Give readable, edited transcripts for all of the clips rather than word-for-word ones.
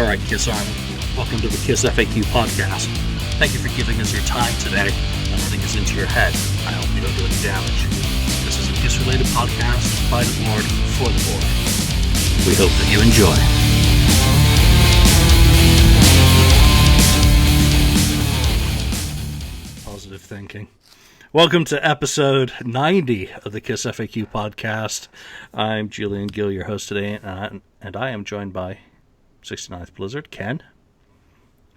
All right, Kiss Army, welcome to the KissFAQ podcast. Thank you for giving us your time today and letting us into your head. I hope you don't do any damage. This is a Kiss-related podcast by the board for the board. We hope that you enjoy. Positive thinking. Welcome to episode 90 of the KissFAQ podcast. I'm Julian Gill, your host today, and I am joined by 69th Blizzard, Ken,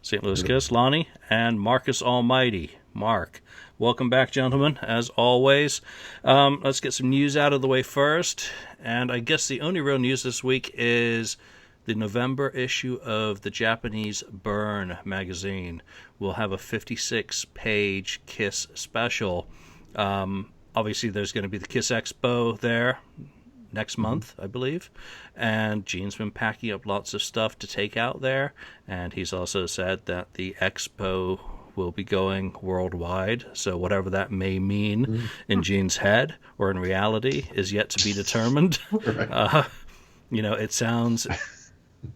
St. Louis Kiss, Lonnie, and Marcus Almighty, Mark. Welcome back, gentlemen, as always. Let's get some news out of the way first, and I guess the only real news this week is the November issue of the Japanese Burn magazine will have a 56-page Kiss special. Obviously, there's going to be the Kiss Expo there next month, I believe, and Gene's been packing up lots of stuff to take out there, and he's also said that the Expo will be going worldwide, so whatever that may mean in Gene's head or in reality is yet to be determined. Right. It sounds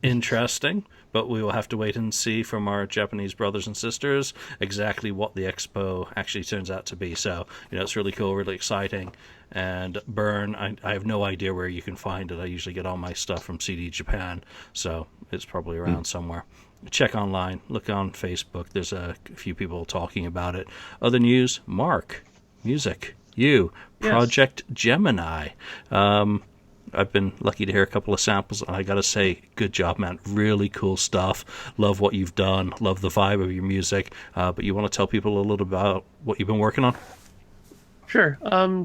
interesting, but we will have to wait and see from our Japanese brothers and sisters exactly what the Expo actually turns out to be. So, it's really cool, really exciting. And Burn, I have no idea where you can find it. I usually get all my stuff from CD Japan, so it's probably around somewhere. Check online, look on Facebook. There's a few people talking about it. Other news, Mark, music, you, yes. Project Gemini. I've been lucky to hear a couple of samples, and I gotta say, good job, man. Really cool stuff. Love what you've done. Love the vibe of your music. But you want to tell people a little about what you've been working on? Sure.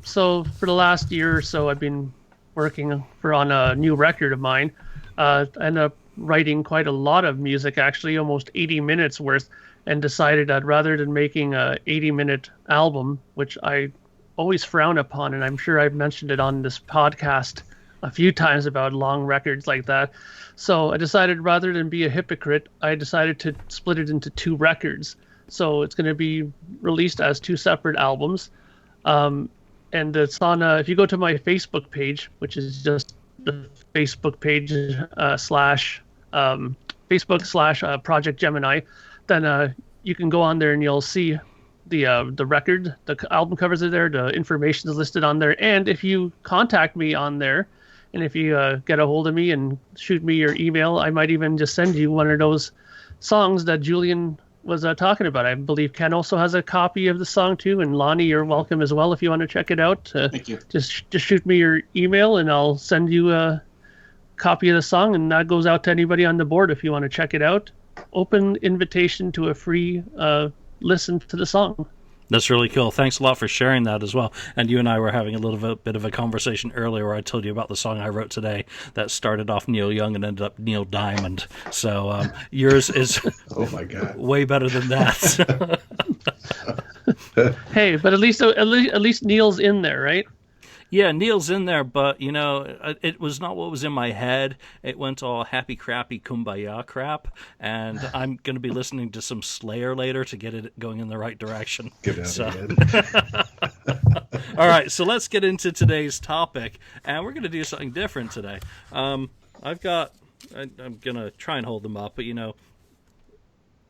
So for the last year or so, I've been working on a new record of mine. I ended up writing quite a lot of music, actually, almost 80 minutes worth, and decided that rather than making a 80-minute album, which I always frown upon, and I'm sure I've mentioned it on this podcast a few times about long records like that. So I decided rather than be a hypocrite, I decided to split it into two records. So it's going to be released as two separate albums. And it's on, if you go to my Facebook page, which is just the Facebook page /Facebook/ Project Gemini, then you can go on there and you'll see the record, the album covers are there, the information is listed on there. And if you contact me on there, and if you get a hold of me and shoot me your email, I might even just send you one of those songs that Julian was talking about. I believe Ken also has a copy of the song too, and Lonnie, you're welcome as well if you want to check it out. Thank you. Just shoot me your email and I'll send you a copy of the song, and that goes out to anybody on the board if you want to check it out. Open invitation to a free listen to the song. That's really cool. Thanks a lot for sharing that as well. And you and I were having a little bit of a conversation earlier where I told you about the song I wrote today that started off Neil Young and ended up Neil Diamond. So yours is oh my God, way better than that. Hey, but at least Neil's in there, right? Yeah, Neil's in there, but, it was not what was in my head. It went all happy, crappy, kumbaya crap, and I'm going to be listening to some Slayer later to get it going in the right direction. Get out of here. All right, so let's get into today's topic, and we're going to do something different today. I'm going to try and hold them up, but,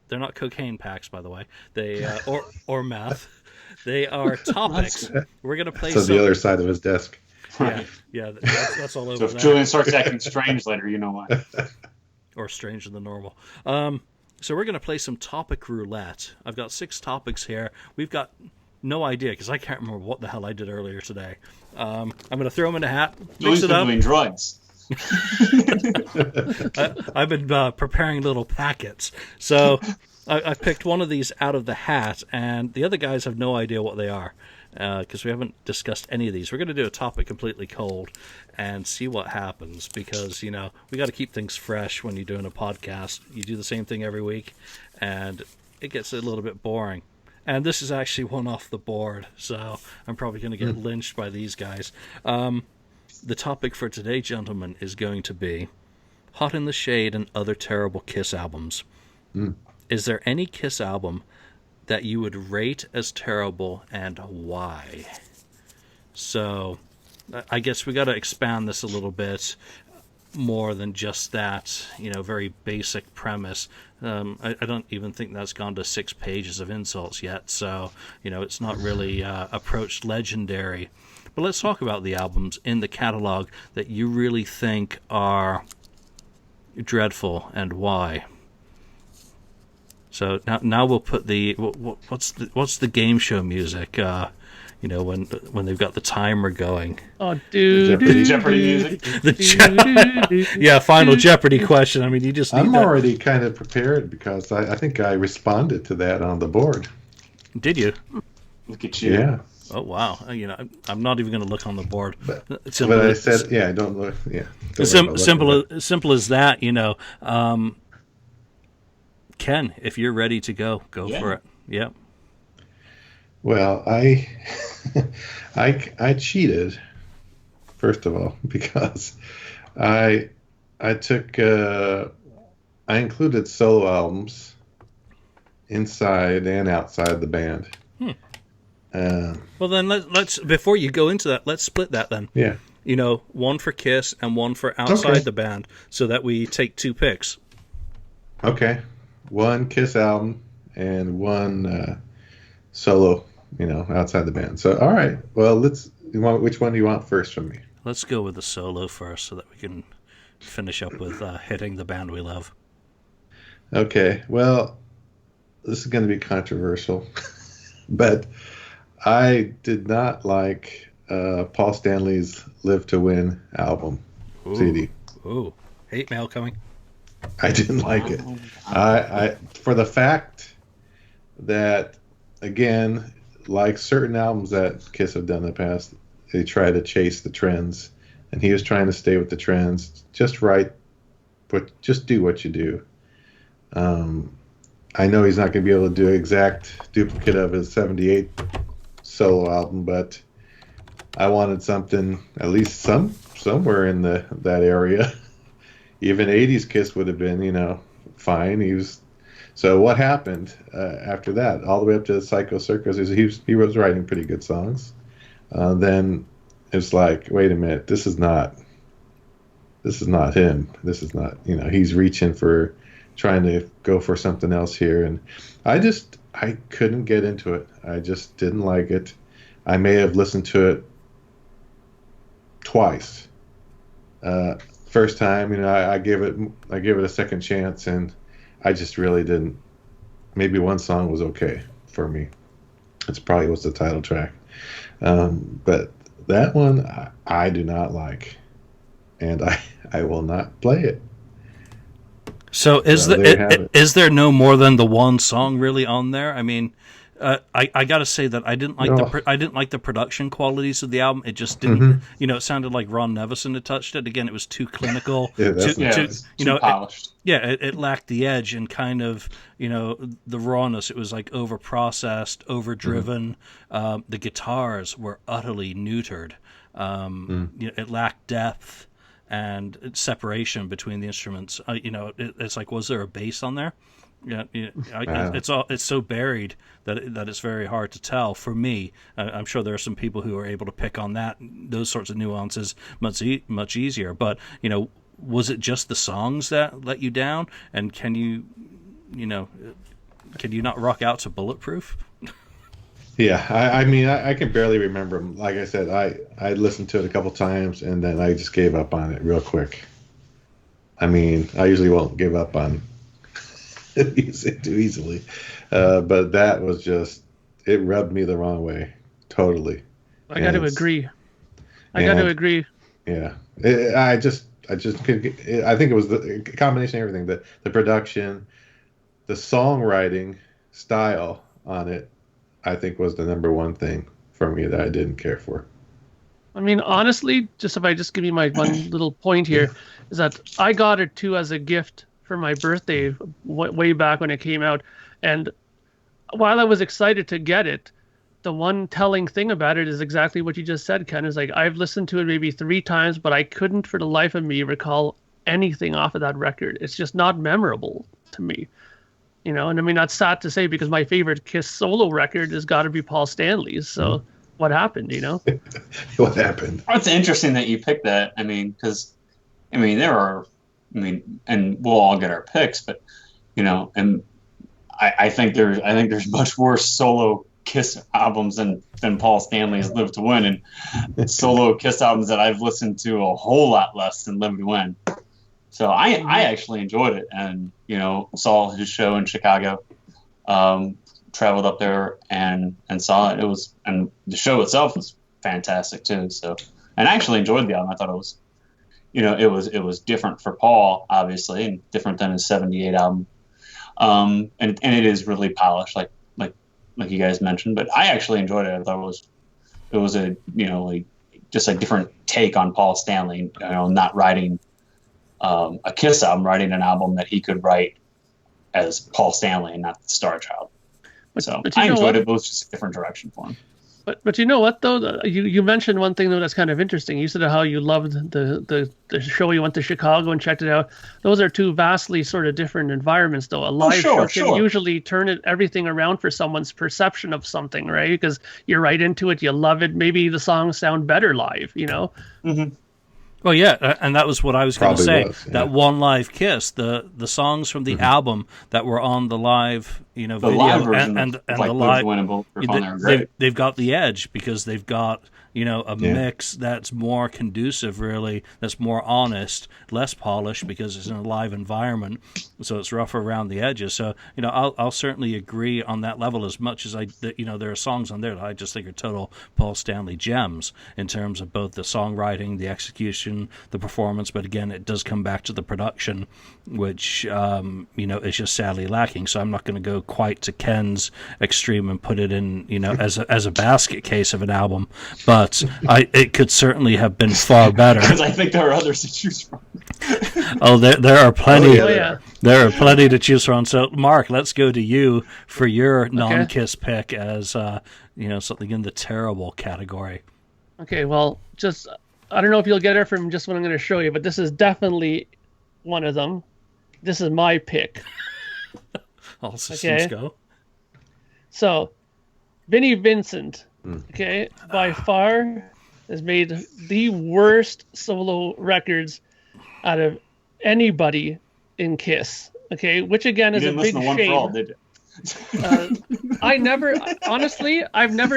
they're not cocaine packs, by the way. They or meth. They are topics. We're going to play some... the other side of his desk. Yeah, that's all over. So if Julian starts acting strange later, you know why. Or stranger than normal. So we're going to play some topic roulette. I've got 6 topics here. We've got no idea, because I can't remember what the hell I did earlier today. I'm going to throw them in a hat, mix it up. Doing drugs. I've been preparing little packets. So... I picked one of these out of the hat, and the other guys have no idea what they are, because we haven't discussed any of these. We're going to do a topic completely cold and see what happens, because, we got to keep things fresh when you're doing a podcast. You do the same thing every week, and it gets a little bit boring. And this is actually one off the board, so I'm probably going to get lynched by these guys. The topic for today, gentlemen, is going to be Hot in the Shade and Other Terrible Kiss Albums. Is there any Kiss album that you would rate as terrible, and why? So, I guess we got to expand this a little bit. more than just that, very basic premise. I don't even think that's gone to 6 pages of insults yet, so, it's not really approached legendary. But let's talk about the albums in the catalog that you really think are dreadful and why. So now we'll put what's the game show music? When they've got the timer going. Oh, Jeopardy music. Final Jeopardy question. I mean, you just need I'm already kind of prepared because I think I responded to that on the board. Did you? Look at you. Yeah. Oh wow! I'm not even going to look on the board. But I said, I don't look. Yeah. Simple as that. Ken, if you're ready to go for it. Yeah. Well, I cheated, first of all, because I included solo albums inside and outside the band. Well, then let's before you go into that, let's split that then. Yeah. One for Kiss and one for outside the band, so that we take 2 picks. Okay. One Kiss album and one solo, outside the band. So, all right. Well, which one do you want first from me? Let's go with the solo first, so that we can finish up with hitting the band we love. Okay. Well, this is going to be controversial, but I did not like Paul Stanley's "Live to Win" album CD. Ooh, hate mail coming. I didn't like it. I for the fact that, again, like certain albums that Kiss have done in the past, they try to chase the trends, and he was trying to stay with the trends. Just write, but just do what you do. I know he's not going to be able to do an exact duplicate of his '78 solo album, but I wanted something, at least somewhere in that area. Even '80s Kiss would have been, fine. So what happened after that? All the way up to Psycho Circus, he was writing pretty good songs. Then it's like, wait a minute, this is not him. This is not, he's reaching for, trying to go for something else here, and I couldn't get into it. I just didn't like it. I may have listened to it twice. First time, I gave it a second chance, and I just really didn't. Maybe one song was okay for me. It's probably was the title track, but that one I do not like, and I will not play it. So is there no more than the one song really on there? I mean, I got to say that I didn't like the production qualities of the album. It just didn't, it sounded like Ron Nevison had touched it. Again, it was too clinical, too polished. It lacked the edge and kind of, the rawness. It was like over processed, overdriven. The guitars were utterly neutered. It lacked depth and separation between the instruments. It's like, was there a bass on there? It's so buried that it's very hard to tell. For me, I'm sure there are some people who are able to pick on those sorts of nuances much easier. But was it just the songs that let you down? And can you not rock out to Bulletproof? Yeah, I mean, I can barely remember them. Like I said, I listened to it a couple times, and then I just gave up on it real quick. I mean, I usually won't give up on music too easily, but that was just, it rubbed me the wrong way, totally. I got to agree. Yeah, I just couldn't get, I think it was the combination of everything, the production, the songwriting style on it, I think was the number one thing for me that I didn't care for. I mean, honestly, if I give you my one little point here, is that I got it too as a gift for my birthday way back when it came out. And while I was excited to get it, the one telling thing about it is exactly what you just said, Ken. Is like, I've listened to it maybe 3 times, but I couldn't for the life of me recall anything off of that record. It's just not memorable to me. And I mean, that's sad to say because my favorite Kiss solo record has got to be Paul Stanley's. So what happened, What happened? Oh, it's interesting that you picked that. I mean, because I mean, and we'll all get our picks, but and I think there's much worse solo Kiss albums than Paul Stanley's Live to Win, and solo Kiss albums that I've listened to a whole lot less than Live to Win. So I actually enjoyed it, and saw his show in Chicago, traveled up there and saw it. It was, and the show itself was fantastic too. So, and I actually enjoyed the album. I thought it was, it was different for Paul, obviously, and different than his '78 album. And it is really polished, like you guys mentioned. But I actually enjoyed it. I thought it was a just a different take on Paul Stanley. Not writing a Kiss album, writing an album that he could write as Paul Stanley and not the Star Child. So I enjoyed it, but it was just a different direction for him. But you know what though? You mentioned one thing though that's kind of interesting. You said how you loved the show. You went to Chicago and checked it out. Those are two vastly sort of different environments though. A live show can usually turn everything around for someone's perception of something, right? Because you're right into it, you love it. Maybe the songs sound better live, Mm-hmm. Well, yeah, and that was what I was going to say. That one live Kiss, the songs from the album that were on the live, video, live version and the live, they've got the edge because they've got a mix that's more conducive, really, that's more honest, less polished because it's in a live environment, so it's rougher around the edges. So I'll certainly agree on that level, as much as there are songs on there that I just think are total Paul Stanley gems in terms of both the songwriting, the execution, the performance. But again, it does come back to the production, which is just sadly lacking. So I'm not going to go quite to Ken's extreme and put it in as a basket case of an album, but it could certainly have been far better. Because I think there are others to choose from. Oh, there are plenty. There are plenty to choose from. So, Mark, let's go to you for your non-Kiss pick as something in the terrible category. Okay, well, I don't know if you'll get it from just what I'm going to show you, but this is definitely one of them. This is my pick. All systems go. So, Vinnie Vincent. Okay, by far has made the worst solo records out of anybody in Kiss. Okay, which again is a big shame. For All, did you? I've never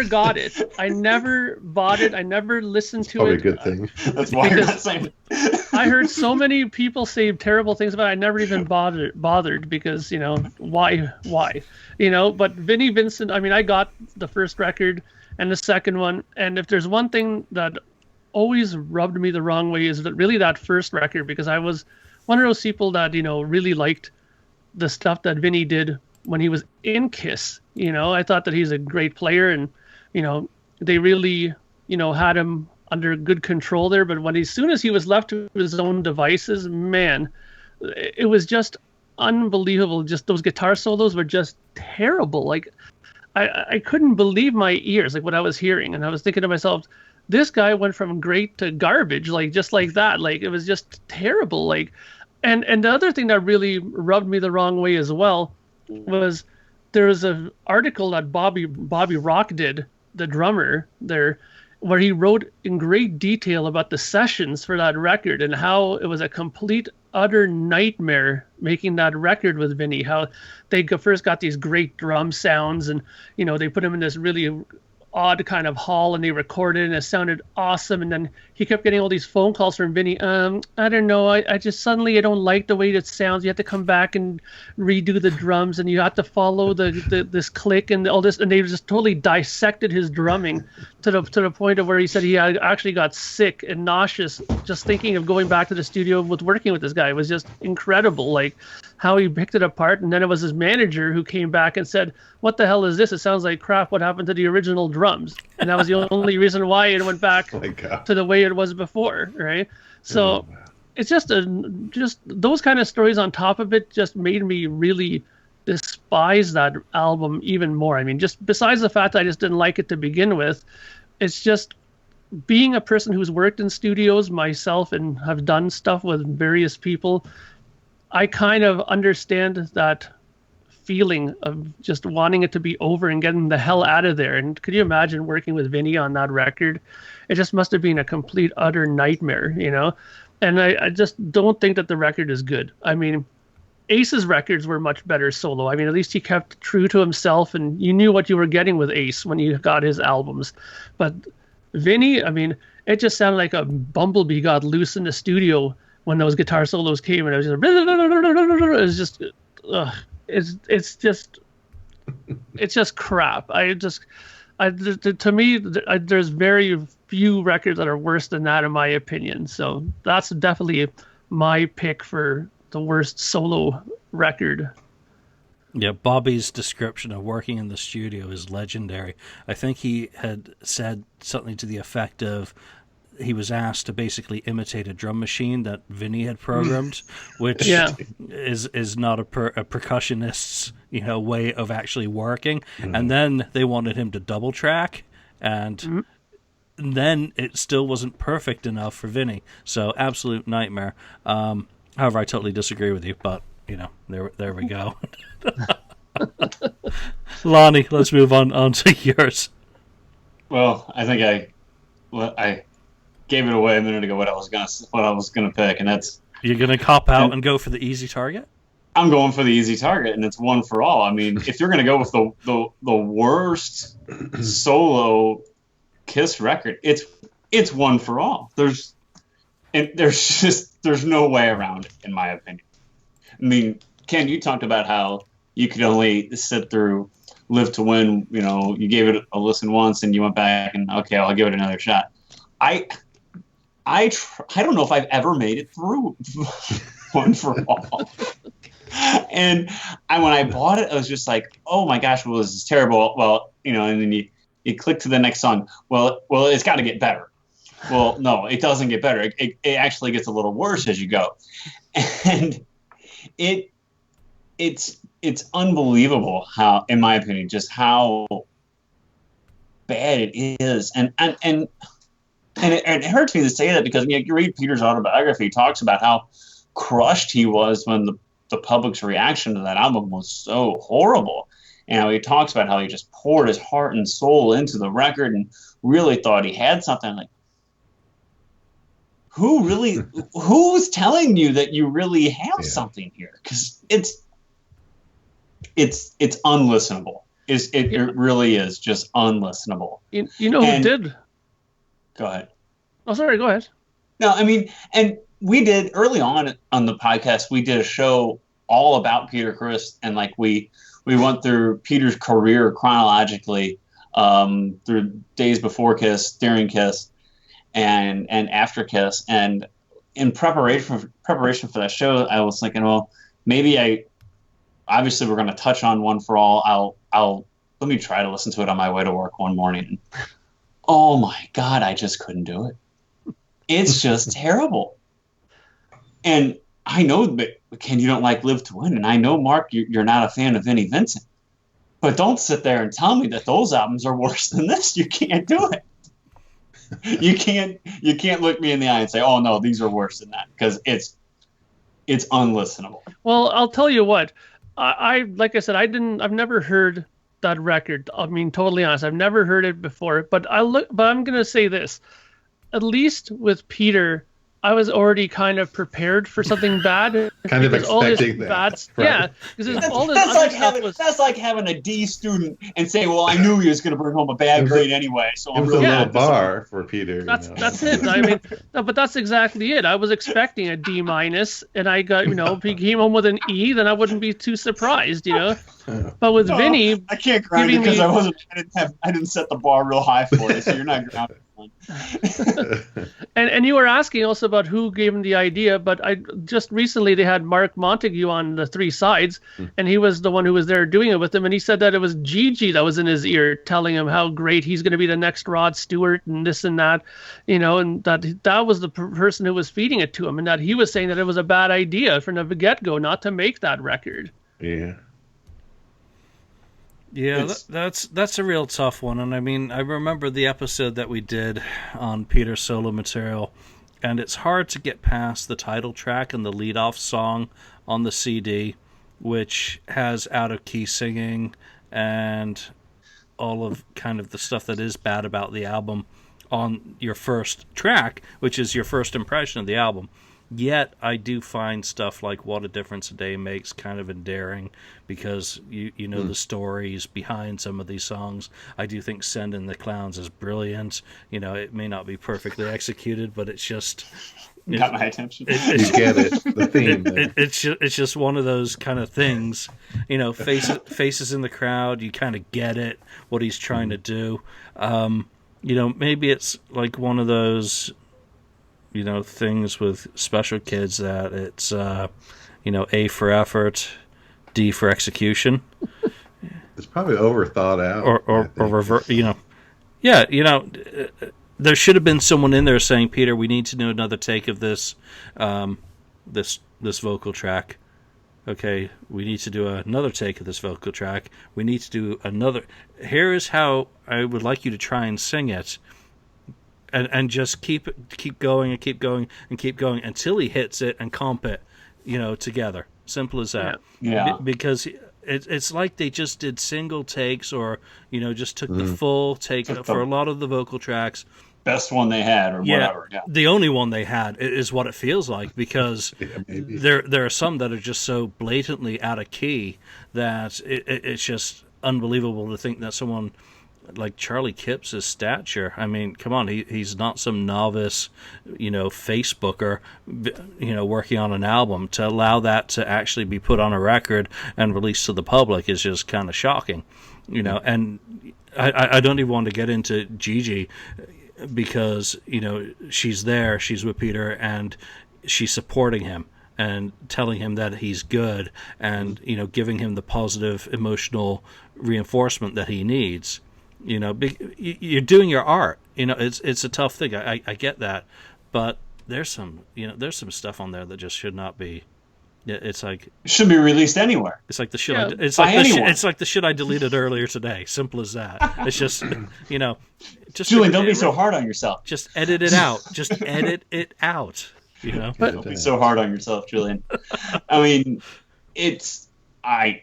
got it. I never bought it. I never listened to it. Probably a good thing. That's why you're not saying it. I heard so many people say terrible things about it. I never even bothered because why? But Vinnie Vincent. I mean, I got the first record and the second one, and if there's one thing that always rubbed me the wrong way is that first record, because I was one of those people that really liked the stuff that Vinnie did when he was in Kiss. I thought that he's a great player, and they really had him under good control there. But as soon as he was left to his own devices, man, it was just unbelievable. Just those guitar solos were just terrible. Like I couldn't believe my ears, like what I was hearing, and I was thinking to myself, this guy went from great to garbage, like just like that. Like it was just terrible. Like, and the other thing that really rubbed me the wrong way as well was there was an article that Bobby Rock did, the drummer there, where he wrote in great detail about the sessions for that record and how it was a complete utter nightmare making that record with Vinnie. How they first got these great drum sounds, and they put him in this really odd kind of hall, and they recorded it, and it sounded awesome. And then he kept getting all these phone calls from Vinnie. I don't know. I just suddenly I don't like the way it sounds. You have to come back and redo the drums, and you have to follow this click and all this. And they just totally dissected his drumming to the point of where he said he actually got sick and nauseous just thinking of going back to the studio with working with this guy. It was just incredible, like how he picked it apart. And then it was his manager who came back and said, "What the hell is this? It sounds like crap. What happened to the original drums?" And that was the only reason why it went back to the way it was before, right? So it's just those kind of stories on top of it just made me really despise that album even more. I mean, just besides the fact that I just didn't like it to begin with, it's just being a person who's worked in studios myself and have done stuff with various people, I kind of understand that feeling of just wanting it to be over and getting the hell out of there. And could you imagine working with Vinnie on that record? It just must have been a complete, utter nightmare, you know? And I just don't think that the record is good. I mean, Ace's records were much better solo. I mean, at least he kept true to himself, and you knew what you were getting with Ace when you got his albums. But Vinnie, I mean, it just sounded like a bumblebee got loose in the studio when those guitar solos came, and it was just, it's just crap. To me, there's very few records that are worse than that, in my opinion. So that's definitely my pick for the worst solo record. Yeah, Bobby's description of working in the studio is legendary. I think he had said something to the effect of he was asked to basically imitate a drum machine that Vinnie had programmed, which is not a percussionist's way of actually working. And then they wanted him to double track, and then it still wasn't perfect enough for Vinnie. So absolute nightmare. However, I totally disagree with you, but there we go. Lonnie, let's move on to yours. Well, I think I gave it away a minute ago what I was gonna pick, and that's you're gonna cop out and go for the easy target. I'm going for the easy target, and it's One for All. I mean, if you're gonna go with the worst solo Kiss record, it's One for All. There's no way around it, in my opinion. I mean, Ken, you talked about how you could only sit through Live to Win. You gave it a listen once, and you went back and okay, I'll give it another shot. I don't know if I've ever made it through One for All. And when I bought it, I was just like, oh my gosh, well, this is terrible. Well, and then you click to the next song. Well, it's got to get better. Well, no, it doesn't get better. It actually gets a little worse as you go. And it's unbelievable how, in my opinion, just how bad it is. And it hurts me to say that because you read Peter's autobiography. He talks about how crushed he was when the public's reaction to that album was so horrible. And he talks about how he just poured his heart and soul into the record and really thought he had something. Like, who's telling you that you really have something here? Because it's unlistenable. It really is just unlistenable. You know who did? Go ahead. Oh, sorry. Go ahead. No, I mean, and we did early on the podcast. We did a show all about Peter Criss, and we went through Peter's career chronologically, through days before Kiss, during Kiss, and after Kiss. And in preparation for that show, I was thinking, well, maybe obviously we're going to touch on One for All. Let me try to listen to it on my way to work one morning. Oh my God, I just couldn't do it. It's just terrible. And I know that, Ken, you don't like Live to Win, and I know, Mark, you're not a fan of Vinnie Vincent. But don't sit there and tell me that those albums are worse than this. You can't do it. You can't look me in the eye and say, "Oh no, these are worse than that," because it's unlistenable. Well, I'll tell you what. Like I said, I've never heard that record. I mean, totally honest, I've never heard it before. But I'm gonna say this. At least with Peter, I was already kind of prepared for something bad. Kind of expecting that. Right? Yeah, because all this that's other like stuff was... That's like having a D student and saying, "Well, I knew he was going to bring home a bad grade anyway." So it was a low bar for Peter. That's it. I mean, no, but that's exactly it. I was expecting a D-, and I got, if he came home with an E, then I wouldn't be too surprised, But with Vinnie, I can't ground you because I didn't set the bar real high for you, so you're not grounded. and you were asking also about who gave him the idea, but I just recently they had Mark Montague on the Three Sides, and he was the one who was there doing it with him, and he said that it was Gigi that was in his ear telling him how great he's going to be the next Rod Stewart and this and that, and that was the person who was feeding it to him, and that he was saying that it was a bad idea from the get-go not to make that record. Yeah. Yeah, that's a real tough one. And I mean, I remember the episode that we did on Peter's solo material, and it's hard to get past the title track and the lead-off song on the CD. which has out of key singing and all of kind of the stuff that is bad about the album on your first track, which is your first impression of the album. Yet I do find stuff like What a Difference a Day Makes kind of endearing, because you know the stories behind some of these songs. I do think Send in the Clowns is brilliant. You know, it may not be perfectly executed, but it's just... Got my attention. You get it, the theme. It's just one of those kind of things. You know, faces in the crowd, you kind of get it, what he's trying to do. You know, maybe it's like one of those... you know, things with special kids that it's, you know, A for effort, D for execution. It's probably over thought out. Or revert, you know. Yeah, you know, there should have been someone in there saying, Peter, we need to do another take of this, this vocal track. Okay, we need to do another take of this vocal track. We need to do another. Here is how I would like you to try and sing it. And just keep going and keep going and keep going until he hits it and comp it, you know, together. Simple as that. Yeah. Because it's like they just did single takes, or, you know, just took the full take for a lot of the vocal tracks. Best one they had, or whatever. Yeah. The only one they had is what it feels like, because there are some that are just so blatantly out of key that it's just unbelievable to think that someone like Charlie Kipps' stature. I mean, come on, he's not some novice, you know, Facebooker, you know, working on an album. To allow that to actually be put on a record and released to the public is just kind of shocking, you know. And I don't even want to get into Gigi, because, you know, she's there, she's with Peter, and she's supporting him and telling him that he's good, and, you know, giving him the positive emotional reinforcement that he needs. You know, you're doing your art. You know, it's a tough thing. I get that, but there's some stuff on there that just should not be. It's like it shouldn't be released anywhere. It's like the shit. Yeah, It's like the shit I deleted earlier today. Simple as that. It's just, you know, just Julian, don't be so hard on yourself. Just edit it out. Just edit it out. You know, don't be so hard on yourself, Julian. I mean, I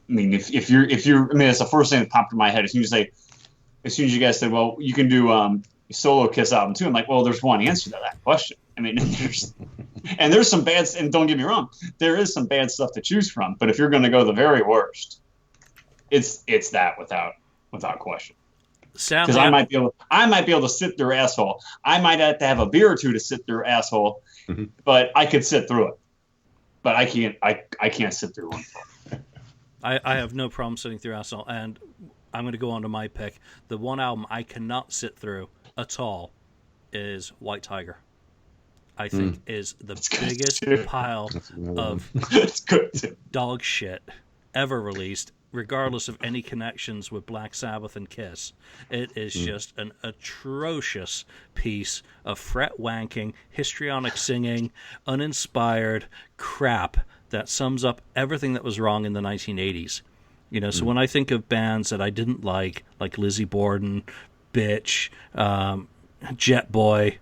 mean, if you're, I mean, it's the first thing that popped in my head as soon as you guys said, well, you can do a solo Kiss album too. I'm like, well, there's one answer to that question. I mean, there's some bad, and don't get me wrong, there is some bad stuff to choose from. But if you're going to go the very worst, it's that without question. Because I might be able to sit through asshole. I might have to have a beer or two to sit through asshole, but I could sit through it. But I can't. I can't sit through one. I have no problem sitting through Asshole, and I'm going to go on to my pick. The one album I cannot sit through at all is White Tiger. I think is the biggest pile of dog shit ever released, regardless of any connections with Black Sabbath and Kiss. It is just an atrocious piece of fret wanking, histrionic singing, uninspired crap that sums up everything that was wrong in the 1980s. You know, so when I think of bands that I didn't like Lizzie Borden, Bitch, Jet Boy,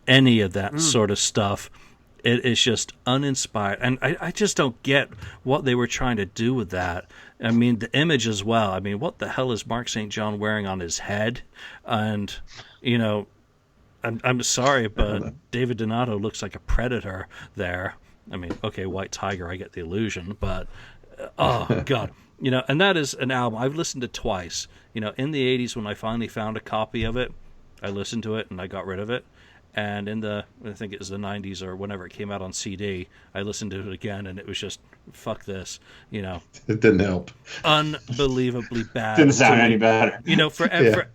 any of that sort of stuff, it is just uninspired. And I just don't get what they were trying to do with that. I mean, the image as well. I mean, what the hell is Mark St. John wearing on his head? And, you know, I'm sorry, but David Donato looks like a predator there. I mean, okay, White Tiger, I get the illusion, but, oh, God. You know, and that is an album I've listened to twice. You know, in the 80s when I finally found a copy of it, I listened to it and I got rid of it. And in I think it was the 90s or whenever it came out on CD, I listened to it again and it was just, fuck this, you know. It didn't help. Unbelievably bad. Didn't sound any better. You know, for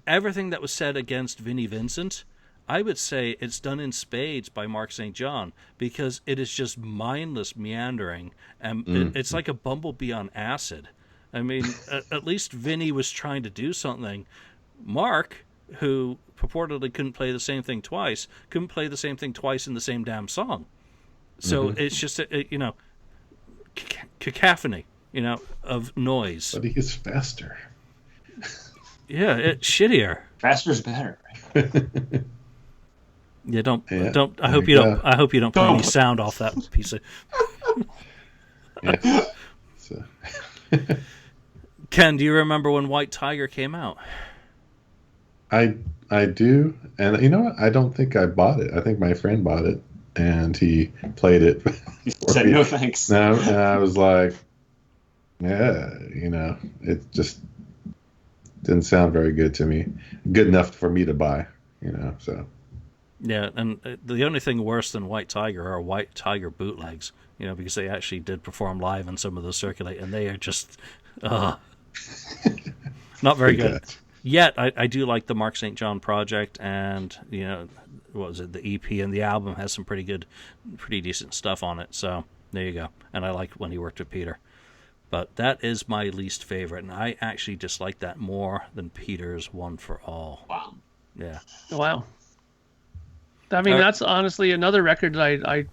everything that was said against Vinnie Vincent, I would say it's done in spades by Mark St. John, because it is just mindless meandering, and it's like a bumblebee on acid. I mean, at least Vinnie was trying to do something. Mark, who purportedly couldn't play the same thing twice in the same damn song. So it's just, you know, cacophony, you know, of noise. But he is faster. Yeah, it's shittier. Faster's better. Yeah, don't. I hope you don't play any sound off that piece of. Yeah. So. Ken, do you remember when White Tiger came out? I do, and you know what? I don't think I bought it. I think my friend bought it, and he played it. You said no thanks. No, and I was like, yeah, it just didn't sound very good to me. Good enough for me to buy, so. Yeah, and the only thing worse than White Tiger are White Tiger bootlegs, because they actually did perform live and some of those circulate, and they are just not very good. Yet, I do like the Mark St. John project, and, what was it, the EP and the album has some pretty decent stuff on it, so there you go. And I like when he worked with Peter. But that is my least favorite, and I actually dislike that more than Peter's One for All. Wow. Yeah. Wow. I mean, that's honestly another record that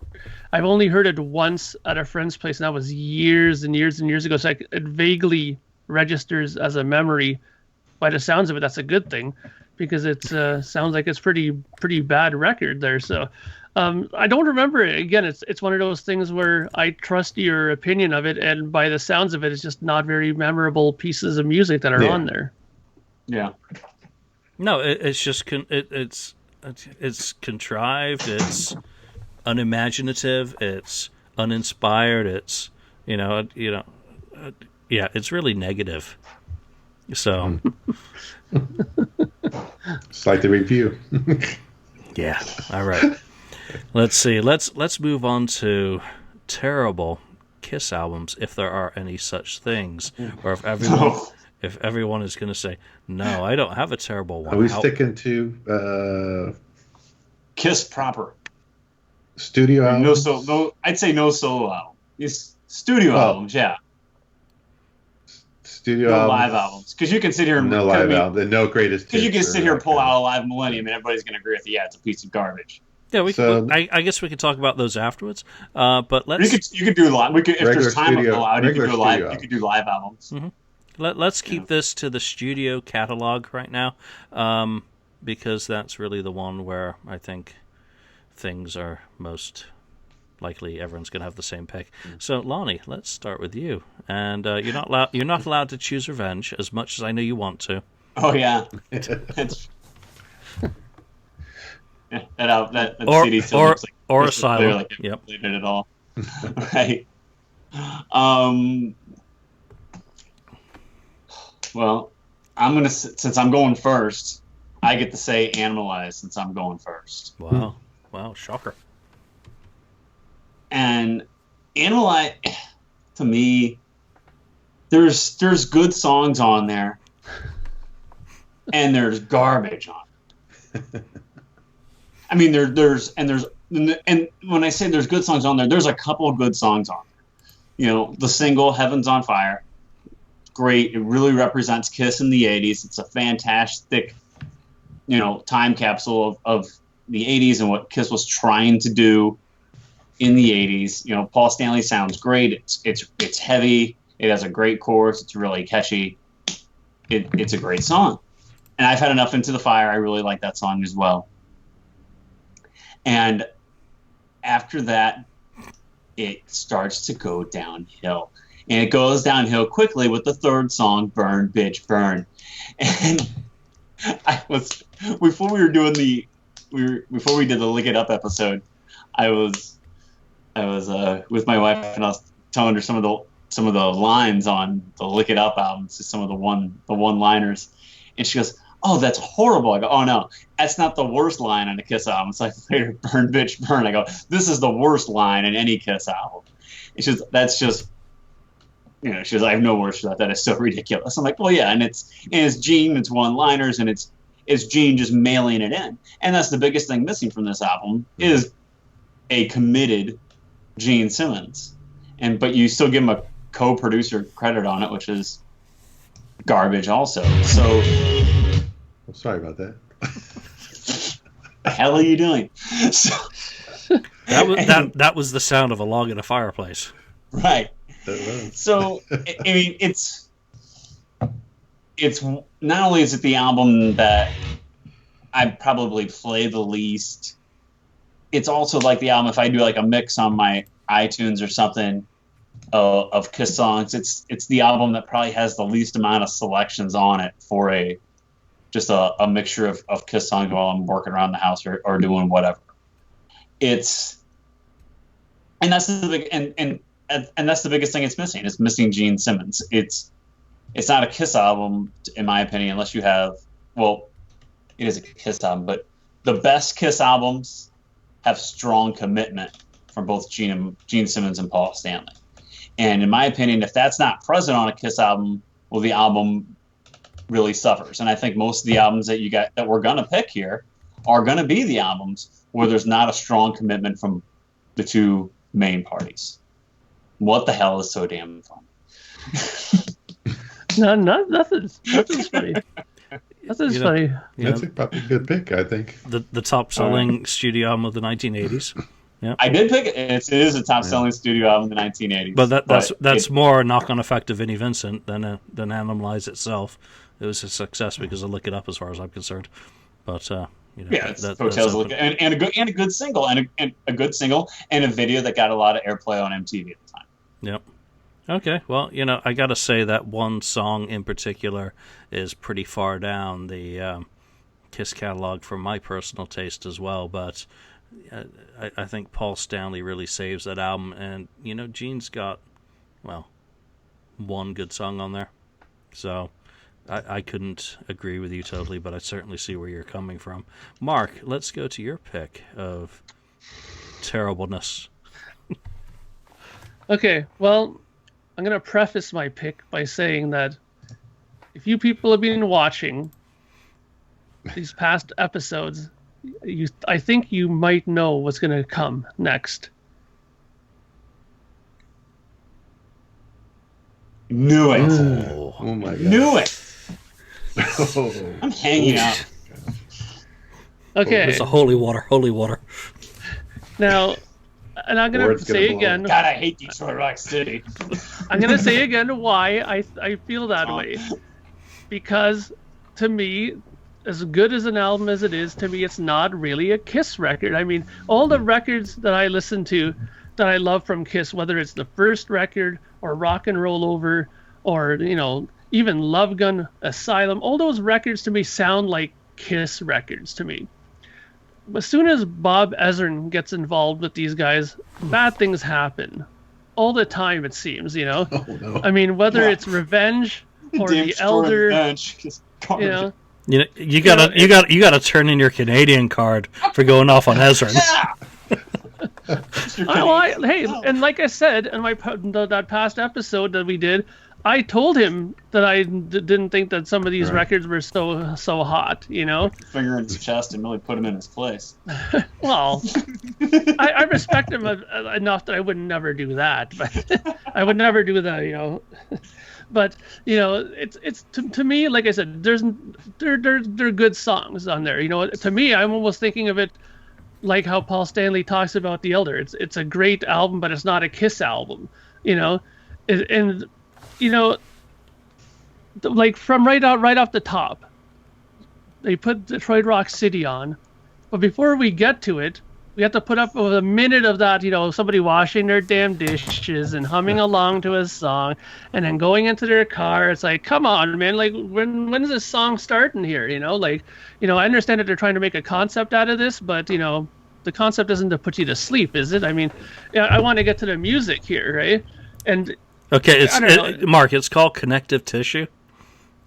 I've only heard it once at a friend's place, and that was years and years and years ago. So it vaguely registers as a memory. By the sounds of it, that's a good thing, because it sounds like it's pretty bad record there. So I don't remember it. Again, it's one of those things where I trust your opinion of it, and by the sounds of it, it's just not very memorable pieces of music that are on there. Yeah. No, it's just it's contrived, it's unimaginative, it's uninspired, it's yeah, it's really negative. So it's like the review. Yeah. All right. Let's see. Let's move on to terrible Kiss albums, if there are any such things, or if everyone is going to say, no, I don't have a terrible one. Are we sticking to Kiss proper? Studio albums? No, I'd say no solo album. It's studio albums, yeah. Studio albums. Live albums. Because you can sit here and... No live albums. And no greatest hits. Because you can sit here and pull out a Live Millennium, and everybody's going to agree with you, yeah, it's a piece of garbage. Yeah, I guess we could talk about those afterwards. But let's... You could do live. If there's time allowed, you could do live. You could do live albums. Mm-hmm. Let's keep this to the studio catalog right now, because that's really the one where I think things are most likely everyone's going to have the same pick. So, Lonnie, let's start with you. And you're not allowed to choose Revenge, as much as I know you want to. Oh yeah, that CD still looks like or Asylum. Like yep, played it at all. Right. Well, since I'm going first, I get to say Animalize since I'm going first. Wow, shocker. And Animalize, to me, there's good songs on there, and there's garbage on it. I mean, there's when I say there's good songs on there, there's a couple of good songs on there. The single "Heaven's on Fire." Great. It really represents Kiss in the 80s. It's a fantastic, time capsule of the 80s and what Kiss was trying to do in the 80s. Paul Stanley sounds great. It's heavy. It has a great chorus. It's really catchy. It's a great song. And I've had enough Into the Fire. I really like that song as well. And after that, it starts to go downhill. And it goes downhill quickly with the third song, Burn, Bitch, Burn. And before we did the Lick It Up episode, I was with my wife, and I was telling her some of the lines on the Lick It Up album, some of the one-liners. And she goes, "Oh, that's horrible." I go, "Oh no, that's not the worst line on a Kiss album." It's like later, Burn, Bitch, Burn. I go, "This is the worst line in any Kiss album." And she goes, "That's just..." she goes, "I have no words for that. That is so ridiculous." I'm like, "Well, yeah, and it's Gene, it's one-liners, and it's Gene just mailing it in." And that's the biggest thing missing from this album is a committed Gene Simmons. But you still give him a co-producer credit on it, which is garbage also. So, I'm sorry about that. the hell are you doing? So, that was the sound of a log in a fireplace. Right. So, I mean, it's not only is it the album that I probably play the least, it's also like the album, if I do like a mix on my iTunes or something, of Kiss songs. It's the album that probably has the least amount of selections on it for just a mixture of Kiss songs while I'm working around the house or doing whatever. And that's the big and that's the biggest thing it's missing. It's missing Gene Simmons. It's not a Kiss album, in my opinion, unless you have, well, it is a Kiss album, but the best Kiss albums have strong commitment from both Gene Simmons and Paul Stanley. And in my opinion, if that's not present on a Kiss album, well, the album really suffers. And I think most of the albums that we're gonna pick here are gonna be the albums where there's not a strong commitment from the two main parties. What the hell is so damn fun? Nothing's funny. Nothing's funny. That's probably a good pick, I think. The top selling studio album of the 1980s. Yeah, I did pick it. It is a top selling studio album in the 1980s. But that's more a knock on effect of Vinnie Vincent than Animalize itself. It was a success because of Lick It Up, as far as I'm concerned. But it's Hotels Look and a good single and a good single and a video that got a lot of airplay on MTV at the time. Yep. Okay, well, I got to say that one song in particular is pretty far down the Kiss catalog for my personal taste as well, but I think Paul Stanley really saves that album, and, Gene's got, one good song on there, so I couldn't agree with you totally, but I certainly see where you're coming from. Mark, let's go to your pick of terribleness. Okay, well, I'm going to preface my pick by saying that if you people have been watching these past episodes, I think you might know what's going to come next. Knew it. Oh my God. Knew it. I'm hanging out. Okay. It's a holy water. Now, and I'm going to say again... God, I hate Detroit Rock City. I'm going to say again why I feel that way. Because, to me, as good as an album as it is, to me it's not really a Kiss record. I mean, all the records that I listen to that I love from Kiss, whether it's the first record or Rock and Roll Over or, even Love Gun, Asylum, all those records to me sound like Kiss records to me. As soon as Bob Ezrin gets involved with these guys, bad things happen. All the time, it seems, Oh, no. I mean, whether it's Revenge or The Elder, you gotta turn in your Canadian card for going off on Ezrin. Hey, and like I said in that past episode that we did, I told him that I didn't think that some of these records were so hot, Finger in his chest and really put him in his place. Well, I respect him enough that I would never do that, but I would never do that, But it's to me, like I said, they're good songs on there. To me, I'm almost thinking of it like how Paul Stanley talks about The Elder. It's a great album, but it's not a Kiss album, and like from right off the top, they put Detroit Rock City on, but before we get to it, we have to put up with a minute of that, somebody washing their damn dishes and humming along to a song, and then going into their car. It's like, come on, man! Like, when's this song starting here? I understand that they're trying to make a concept out of this, but the concept isn't to put you to sleep, is it? I mean, I want to get to the music here, right? And okay, Mark, it's called connective tissue.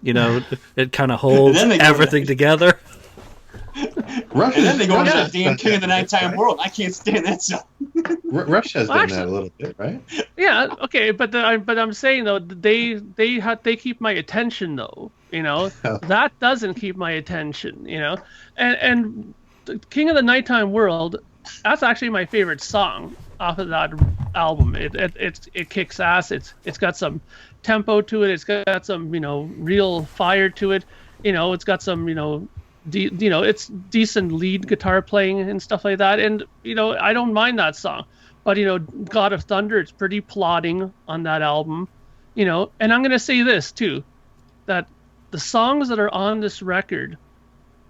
It kind of holds everything together. Rush and then they go into the damn King of the Nighttime World. I can't stand that song. Rush has done that a little bit, right? Yeah, okay, but I'm saying though, they keep my attention though. That doesn't keep my attention. And King of the Nighttime World, that's actually my favorite song off of that album. It kicks ass. It's got some tempo to it. It's got some real fire to it. It's got some it's decent lead guitar playing and stuff like that. And I don't mind that song. But God of Thunder, it's pretty plodding on that album. And I'm gonna say this too, that the songs that are on this record,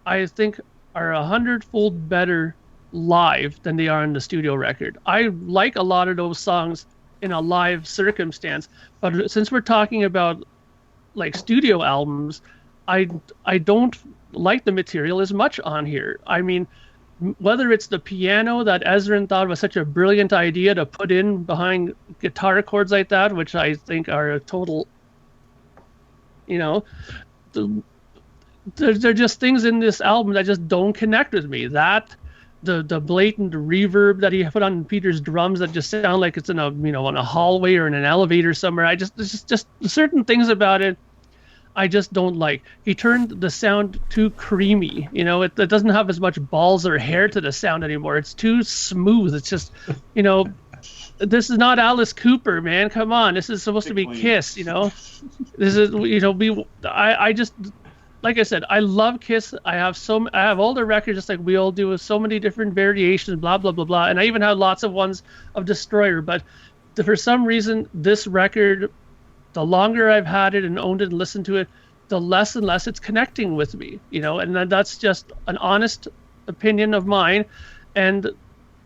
I think, are 100-fold better live than they are on the studio record. I like a lot of those songs in a live circumstance. But since we're talking about like studio albums, I don't like the material as much on here. I mean, whether it's the piano that Ezrin thought was such a brilliant idea to put in behind guitar chords like that, which I think are a total, you know, they're just things in this album that just don't connect with me. That the blatant reverb that he put on Peter's drums that just sound like it's in a, you know, on a hallway or in an elevator somewhere. There's just certain things about it I just don't like. He turned the sound too creamy. You know, it doesn't have as much balls or hair to the sound anymore. It's too smooth. It's just, you know, this is not Alice Cooper, man. Come on, this is supposed to be Kiss. You know, this is, you know, I just, like I said, I love Kiss. I have all the records just like we all do, with so many different variations, blah blah blah blah, and I even have lots of ones of Destroyer. But for some reason, this record, the longer I've had it and owned it and listened to it, the less and less it's connecting with me, you know, and that's just an honest opinion of mine. And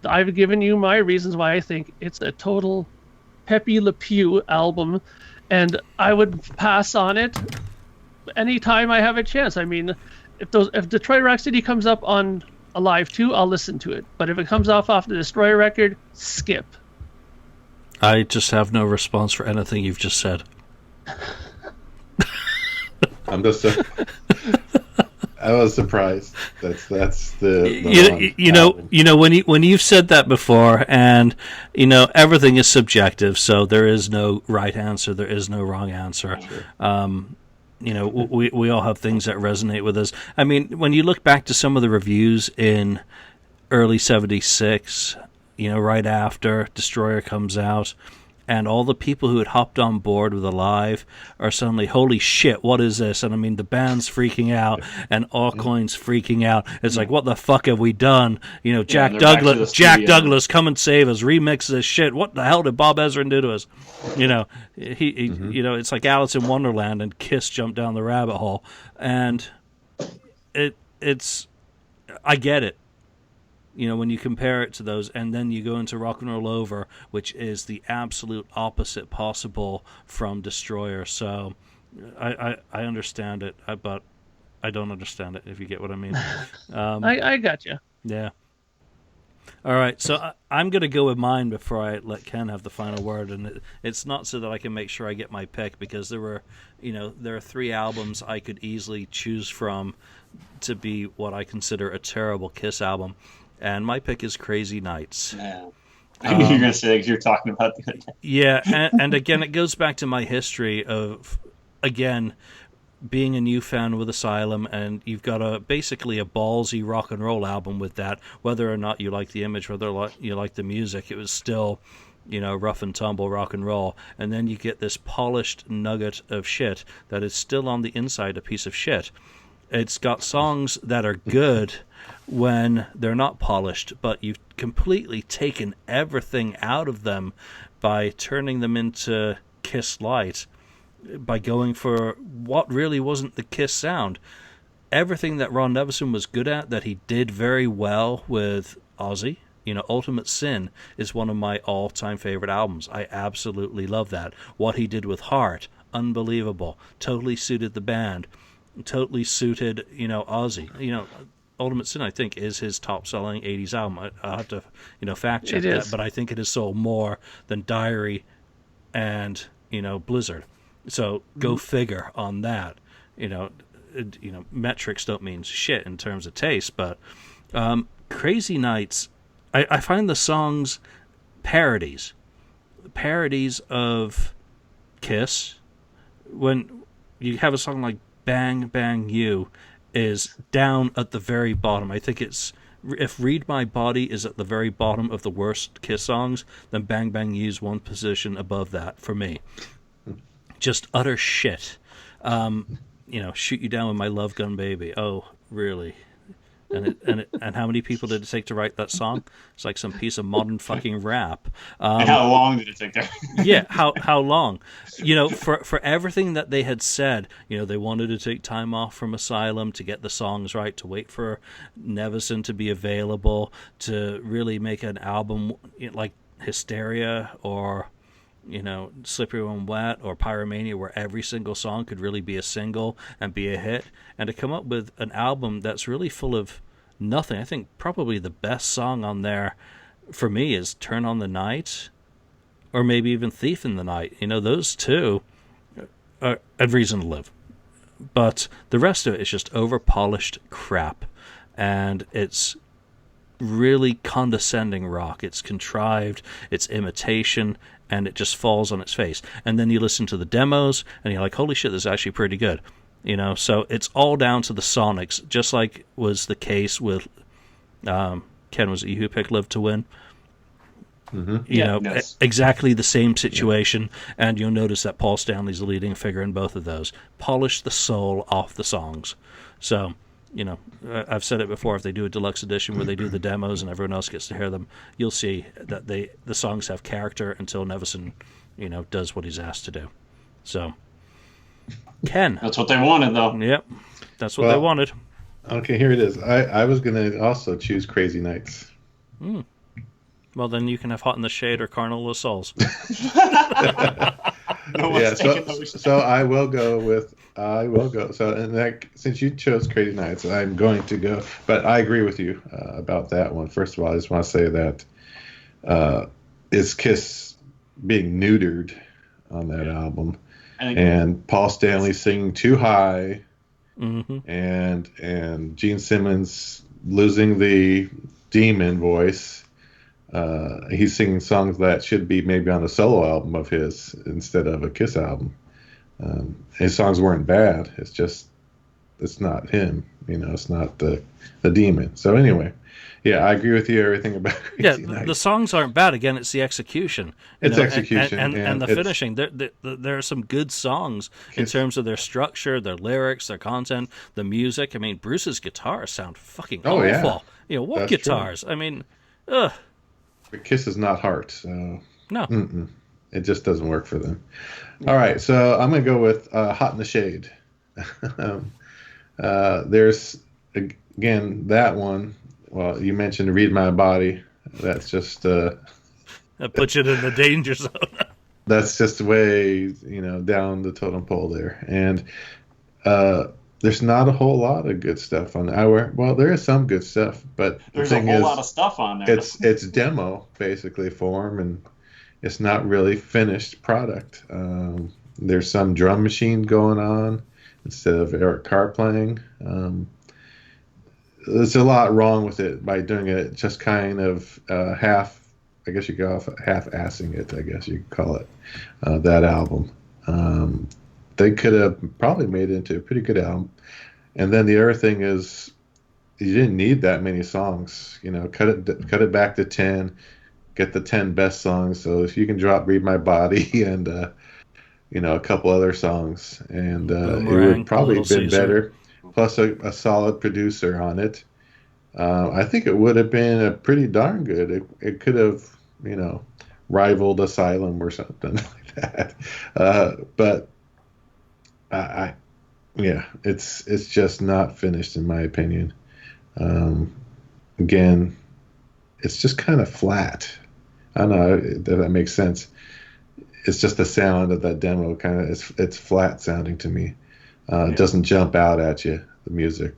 I've given you my reasons why I think it's a total Pepe Le Pew album, and I would pass on it anytime I have a chance. I mean, if Detroit Rock City comes up on Alive 2, I'll listen to it. But if it comes off the Destroyer record, skip. I just have no response for anything you've just said. I'm just. I was surprised. That's the you know when you've said that before, and you know everything is subjective, so there is no right answer, there is no wrong answer. Sure. You know, we all have things that resonate with us. I mean, when you look back to some of the reviews in early '76, you know, right after Destroyer comes out, and all the people who had hopped on board with Alive are suddenly, holy shit, what is this? And I mean, the band's freaking out, and Aucoin's freaking out. It's like, what the fuck have we done? You know, Jack Douglas, come and save us, remix this shit. What the hell did Bob Ezrin do to us? You know, he you know, it's like Alice in Wonderland, and Kiss jumped down the rabbit hole, and it's, I get it. You know, when you compare it to those, and then you go into Rock and Roll Over, which is the absolute opposite possible from Destroyer. So I understand it, but I don't understand it, if you get what I mean. I got you. Yeah. All right, so I'm going to go with mine before I let Ken have the final word, and it's not so that I can make sure I get my pick, because there are 3 albums I could easily choose from to be what I consider a terrible Kiss album. And my pick is Crazy Nights. Yeah. I knew you were going to say that because you're talking about the other day. Yeah, and again, it goes back to my history of, again, being a new fan with Asylum, and you've got basically a ballsy rock and roll album with that. Whether or not you like the image, whether you like the music, it was still, you know, rough and tumble rock and roll. And then you get this polished nugget of shit that is still on the inside a piece of shit. It's got songs that are good when they're not polished, but you've completely taken everything out of them by turning them into Kiss Light, by going for what really wasn't the Kiss sound. Everything that Ron Nevison was good at, that he did very well with Ozzy. You know, Ultimate Sin is one of my all-time favorite albums. I absolutely love that. What he did with Heart, unbelievable. Totally suited the band. Totally suited, you know, Ozzy. You know, Ultimate Sin, I think, is his top-selling 80s album. I'll have to, you know, fact-check that, but I think it has sold more than Diary and, you know, Blizzard. So go figure on that. You know, metrics don't mean shit in terms of taste, but Crazy Nights, I find the songs parodies of Kiss. When you have a song like Bang Bang You is down at the very bottom. I think it's, if Read My Body is at the very bottom of the worst Kiss songs, then Bang Bang You's one position above that for me. Just utter shit. You know, Shoot You Down With My Love Gun Baby. Oh, really? And how many people did it take to write that song? It's like some piece of modern fucking rap. And how long did it take to? Yeah, how long? You know, for everything that they had said, you know, they wanted to take time off from Asylum to get the songs right, to wait for Nevison to be available, to really make an album like Hysteria or Slippery When Wet or Pyromania, where every single song could really be a single and be a hit, and to come up with an album that's really full of nothing. I think probably the best song on there for me is Turn on the Night, or maybe even Thief in the Night. Those two are a reason to live. But the rest of it is just over-polished crap, and it's really condescending rock. It's contrived, it's imitation, and it just falls on its face. And then you listen to the demos, and you're like, holy shit, this is actually pretty good. So it's all down to the sonics, just like was the case with, Ken, was it you who picked Live to Win? Mm-hmm. Yes. Exactly the same situation, and you'll notice that Paul Stanley's the leading figure in both of those. Polish the soul off the songs. So, I've said it before, if they do a deluxe edition where they do the demos and everyone else gets to hear them, you'll see that the songs have character until Nevison, does what he's asked to do. So, Ken. That's what they wanted, though. Yep, that's what they wanted. Okay, here it is. I was going to also choose Crazy Nights. Well, then you can have Hot in the Shade or Carnival of Souls. So I will go. So, since you chose Crazy Nights, I'm going to go. But I agree with you about that one. First of all, I just want to say that is Kiss being neutered on that album, and Paul Stanley singing too high, and Gene Simmons losing the demon voice. He's singing songs that should be maybe on a solo album of his instead of a Kiss album. His songs weren't bad. It's not him. It's not the demon. So anyway, yeah, I agree with you. Everything about Crazy Nights. The songs aren't bad. Again, it's the execution. It's execution and the finishing. There are some good songs in terms of their structure, their lyrics, their content, the music. I mean, Bruce's guitars sound fucking awful. Yeah. What That's guitars? True. I mean, ugh. But Kiss is not Heart, so no, it just doesn't work for them. All right, so I'm going to go with Hot in the Shade. There's, again, that one. Well, you mentioned Read My Body. That's just... that puts you in the danger zone. That's just way, down the totem pole there. And there's not a whole lot of good stuff on there. Well, there is some good stuff, but there's the thing a whole is, lot of stuff on there. It's demo basically form, and it's not really finished product. There's some drum machine going on instead of Eric Carr playing. There's a lot wrong with it by doing it just kind of half. I guess you go off half-assing it. I guess you could call it that album. They could have probably made it into a pretty good album. And then the other thing is, you didn't need that many songs. Cut it back to 10. Get the 10 best songs. So if you can drop "Read My Body" and a couple other songs, and it would probably have been better. Plus a solid producer on it. I think it would have been a pretty darn good. It could have rivaled Asylum or something like that. But it's just not finished in my opinion. Again, it's just kind of flat. I don't know if that makes sense. It's just the sound of that demo it's flat sounding to me. It doesn't jump out at you, the music.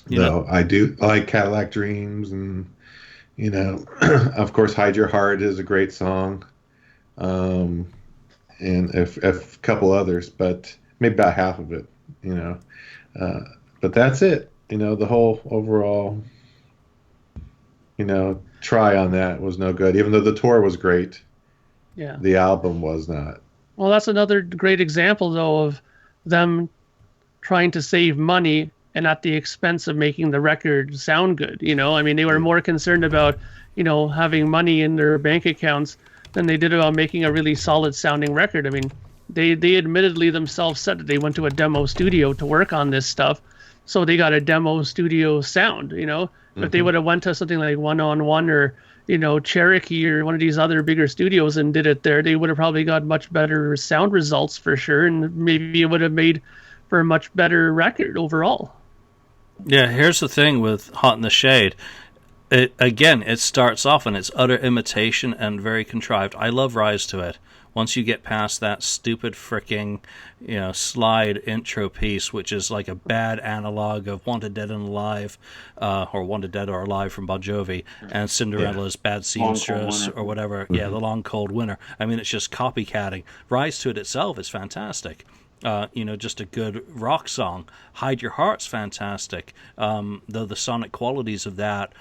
I do like Cadillac Dreams, and of course Hide Your Heart is a great song. And a couple others, but maybe about half of it, but that's it. The whole overall, try on that was no good, even though the tour was great. Yeah. The album was not. Well, that's another great example, though, of them trying to save money and at the expense of making the record sound good. I mean, they were more concerned about, having money in their bank accounts than they did about making a really solid sounding record. I mean, they admittedly themselves said that they went to a demo studio to work on this stuff, so they got a demo studio sound. If they would have went to something like One on One or Cherokee or one of these other bigger studios and did it there, they would have probably got much better sound results for sure, and maybe it would have made for a much better record overall. Yeah, here's the thing with Hot in the Shade. It starts off and it's utter imitation and very contrived. I love Rise to It. Once you get past that stupid fricking, slide intro piece, which is like a bad analog of Wanted Dead and Alive, or Wanted Dead or Alive from Bon Jovi, and Cinderella's Bad Seamstress or whatever. Mm-hmm. Yeah, The Long Cold Winter. I mean, it's just copycatting. Rise to It itself is fantastic. Just a good rock song. Hide Your Heart's fantastic. Though the sonic qualities of that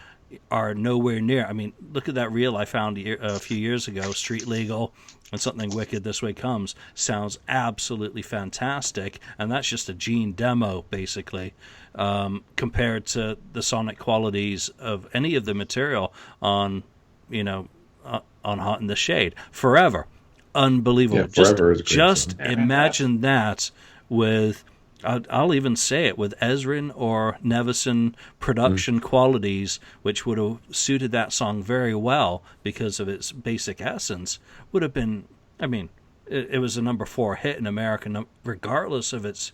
are nowhere near. I mean, look at that reel I found a few years ago, Street Legal and Something Wicked This Way Comes. Sounds absolutely fantastic, and that's just a Gene demo, basically, compared to the sonic qualities of any of the material on Hot in the Shade. Forever. Unbelievable. Yeah, Forever is a great just song. imagine that with... I'll even say it, with Ezrin or Nevison production qualities, which would have suited that song very well because of its basic essence, would have been, I mean, it was a number 4 hit in America, regardless of its,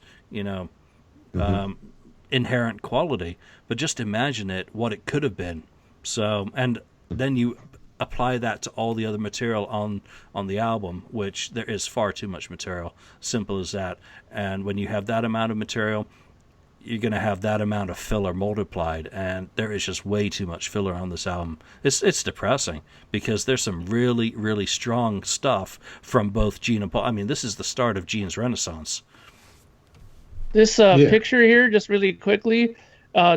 inherent quality. But just imagine what it could have been. So, and then you apply that to all the other material on the album, which there is far too much material. Simple as that. And when you have that amount of material, you're going to have that amount of filler multiplied, and there is just way too much filler on this album. It's depressing because there's some really, really strong stuff from both Gene and Paul. I mean, this is the start of Gene's renaissance. This picture here, just really quickly,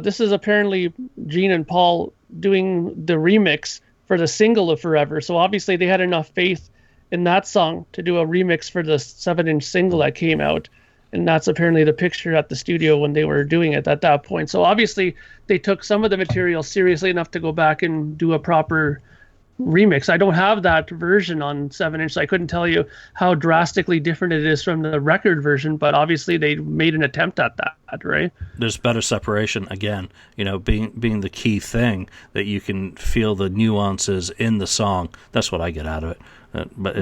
this is apparently Gene and Paul doing the remix for the single of Forever. So obviously they had enough faith in that song to do a remix for the 7-inch single that came out. And that's apparently the picture at the studio when they were doing it at that point. So obviously they took some of the material seriously enough to go back and do a proper remix. I don't have that version on 7-inch, so I couldn't tell you how drastically different it is from the record version, but obviously they made an attempt at that, right? There's better separation, again, being the key thing, that you can feel the nuances in the song. That's what I get out of it. But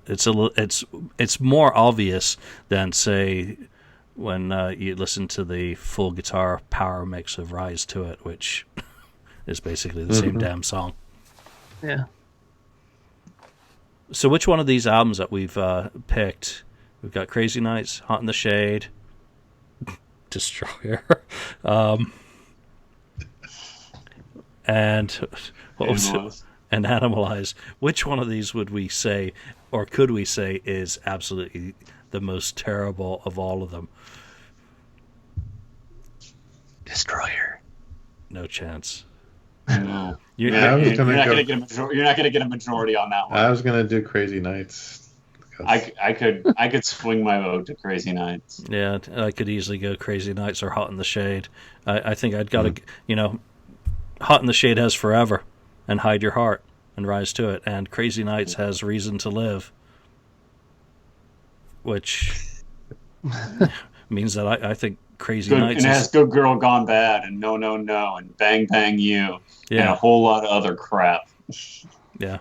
it's more obvious than, say, when you listen to the full guitar power mix of Rise to It, which is basically the same damn song. Yeah. So which one of these albums that we've picked? We've got Crazy Nights, Hot in the Shade, Destroyer, and what was it? And Animalize. Which one of these would we say, or could we say, is absolutely the most terrible of all of them? Destroyer. No chance. No. You're not going to get a majority on that one. I was going to do Crazy Nights. I could swing my vote to Crazy Nights. Yeah, I could easily go Crazy Nights or Hot in the Shade. I think I'd got to, Hot in the Shade has Forever and Hide Your Heart and Rise to It, and Crazy Nights has Reason to Live, which means that I think Crazy Nights. And it has Good Girl Gone Bad and No, No, No and Bang Bang You and a whole lot of other crap. Yeah.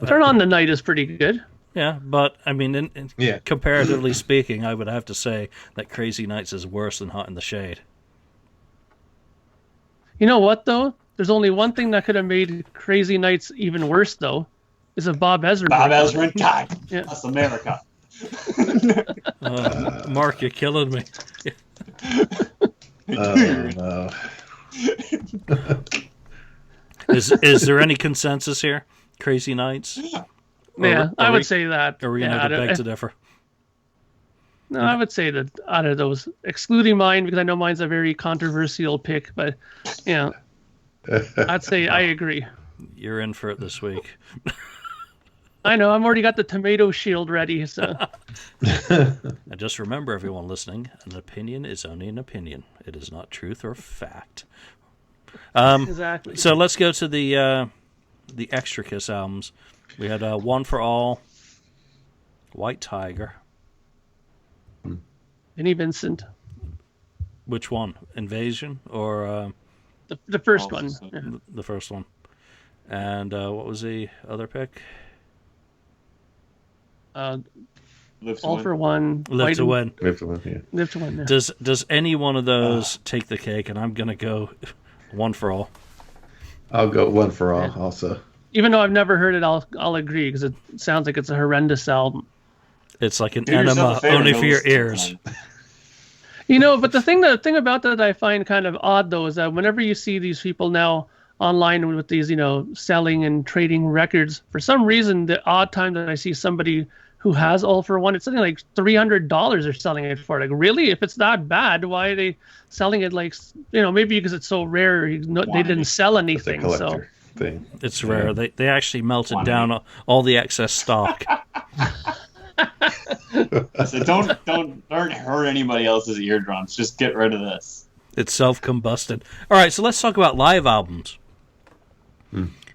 Turn on the Night is pretty good. Yeah, but I mean, comparatively speaking, I would have to say that Crazy Nights is worse than Hot in the Shade. You know what, though? There's only one thing that could have made Crazy Nights even worse, though, is if Bob Ezrin. Bob Ezrin died. Yeah. That's America. Mark, you're killing me. No. Is there any consensus here? Crazy Nights? Yeah, I would say that. Are we going to beg to differ? No, I would say that out of those, excluding mine, because I know mine's a very controversial pick, but I'd say I agree. You're in for it this week. I know, I've already got the tomato shield ready, so. And just remember, everyone listening, an opinion is only an opinion. It is not truth or fact. Exactly. So let's go to the Extra Kiss albums. We had One for All, White Tiger. Vinnie Vincent. Which one? Invasion or the first one? Yeah. The first one. And what was the other pick? All for One. Live to Win. Live to Win. Yeah. Live to Win. Yeah. Does any one of those take the cake? And I'm gonna go One for All. I'll go one for all. Also, Even though I've never heard it, I'll agree because it sounds like it's a horrendous album. It's like an Do yourself a enema favor, only go for your listen to it ears. But the thing about that I find kind of odd though is that whenever you see these people now online with these, selling and trading records, for some reason, the odd time that I see somebody who has All for One, it's something like $300 they're selling it for. Like, really? If it's that bad, why are they selling it like, maybe because it's so rare, they didn't sell it's a anything. collector thing. It's rare. Yeah. They actually melted down all the excess stock. So don't hurt anybody else's eardrums. Just get rid of this. It's self-combusted. All right, so let's talk about live albums.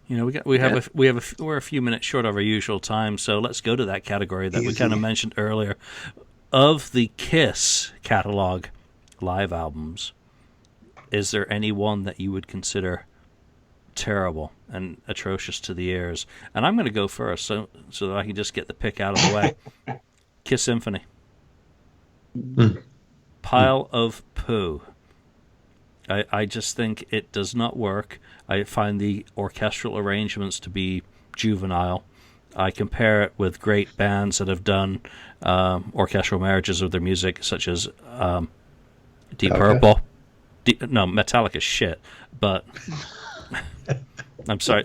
We're a few minutes short of our usual time, so let's go to that category that we kind of mentioned earlier. Of the Kiss catalog live albums, is there any one that you would consider terrible and atrocious to the ears? And I'm going to go first so that I can just get the pick out of the way. Kiss Symphony. Pile of poo. I just think it does not work. I find the orchestral arrangements to be juvenile. I compare it with great bands that have done orchestral marriages of their music, such as Deep Purple. Metallica's shit, but I'm sorry.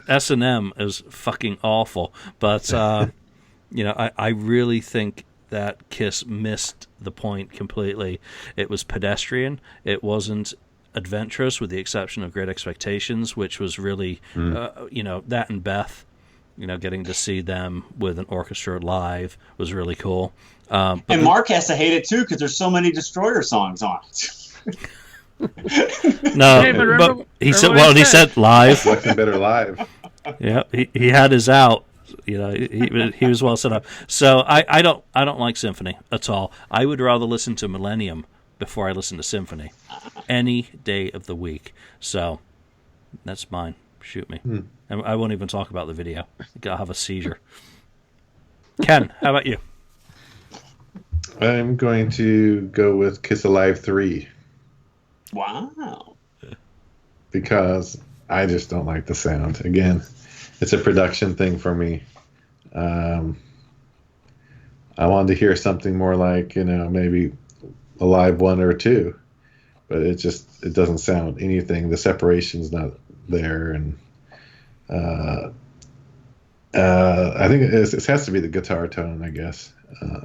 S&M is fucking awful, but I really think that Kiss missed the point completely. It was pedestrian. It wasn't adventurous, with the exception of Great Expectations, which was really, that and Beth, getting to see them with an orchestra live was really cool. And Mark has to hate it too because there's so many Destroyer songs on it. No, Hey, but he said live. Looking better live. Yeah, he had his out. He was well set up. So I don't like Symphony at all. I would rather listen to Millennium before I listen to Symphony any day of the week. So that's mine. Shoot me. And I won't even talk about the video. I'll have a seizure. Ken, how about you? I'm going to go with Kiss Alive 3. Wow. Because I just don't like the sound. Again, it's a production thing for me. I wanted to hear something more like, maybe Alive 1 or 2. But it doesn't sound anything. The separation's not there. And I think it has to be the guitar tone, I guess.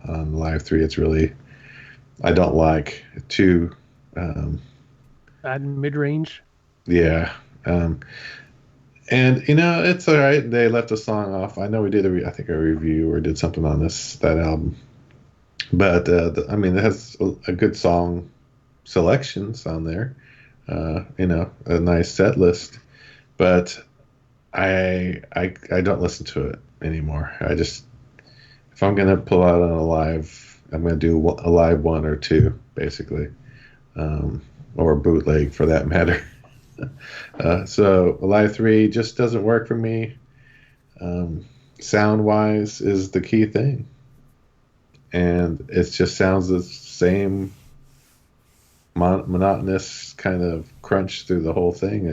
On Live 3, it's really, I don't like too bad mid-range. Yeah. And it's all right. They left a song off. I know we did a review or did something on that album. But it has a good song selections on there. A nice set list. But I don't listen to it anymore. If I'm gonna pull out on a live, I'm gonna do a live 1 or 2, basically, or a bootleg for that matter. So Live 3 just doesn't work for me. Sound wise is the key thing, and it just sounds the same monotonous kind of crunch through the whole thing.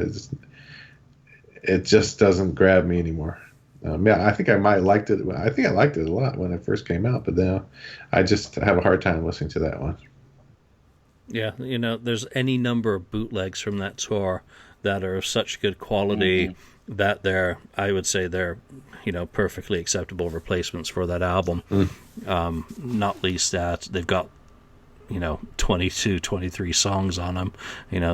It just doesn't grab me anymore. I think I might liked it. I think I liked it a lot when it first came out, but now I just have a hard time listening to that one. Yeah, there's any number of bootlegs from that tour that are of such good quality that I would say they're, perfectly acceptable replacements for that album. Not least that they've got, 22, 23 songs on them,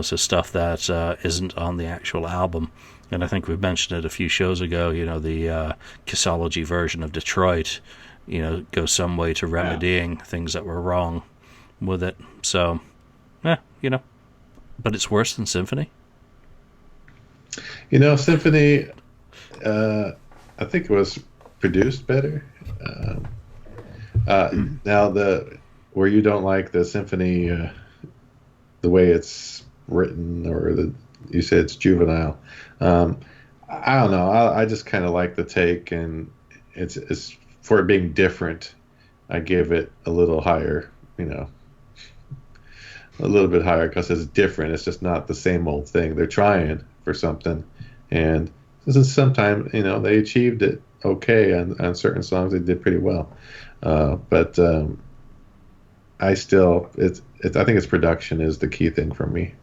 so stuff that isn't on the actual album. And I think we mentioned it a few shows ago, the Kissology version of Detroit, goes some way to remedying things that were wrong with it. So, but it's worse than Symphony. Symphony, I think it was produced better. Now where you don't like the Symphony, the way it's written, or you say it's juvenile. I don't know. I just kind of like the take, and it's for it being different. I give it a little higher, a little bit higher because it's different. It's just not the same old thing. They're trying for something, and this is sometimes they achieved it okay on certain songs. They did pretty well, but I still I think its production is the key thing for me.